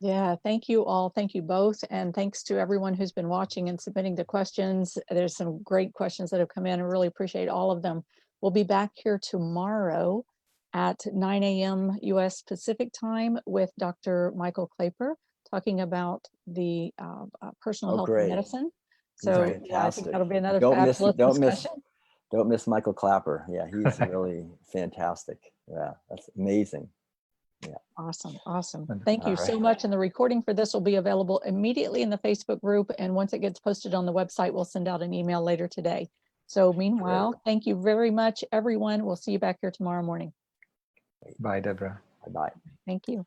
Yeah, thank you all. Thank you both. And thanks to everyone who's been watching and submitting the questions. There's some great questions that have come in. I really appreciate all of them. We'll be back here tomorrow at 9 a.m. U.S. Pacific time with Dr. Michael Klaper, talking about the personal health and medicine. So yeah, I think that'll be another fabulous discussion. Don't miss Michael Clapper. Yeah, he's really fantastic. Yeah, that's amazing. Awesome. Awesome. Wonderful. Thank you All so right. much. And the recording for this will be available immediately in the Facebook group. And once it gets posted on the website, we'll send out an email later today. So meanwhile, thank you very much, everyone. We'll see you back here tomorrow morning. Bye, Deborah. Bye-bye. Thank you.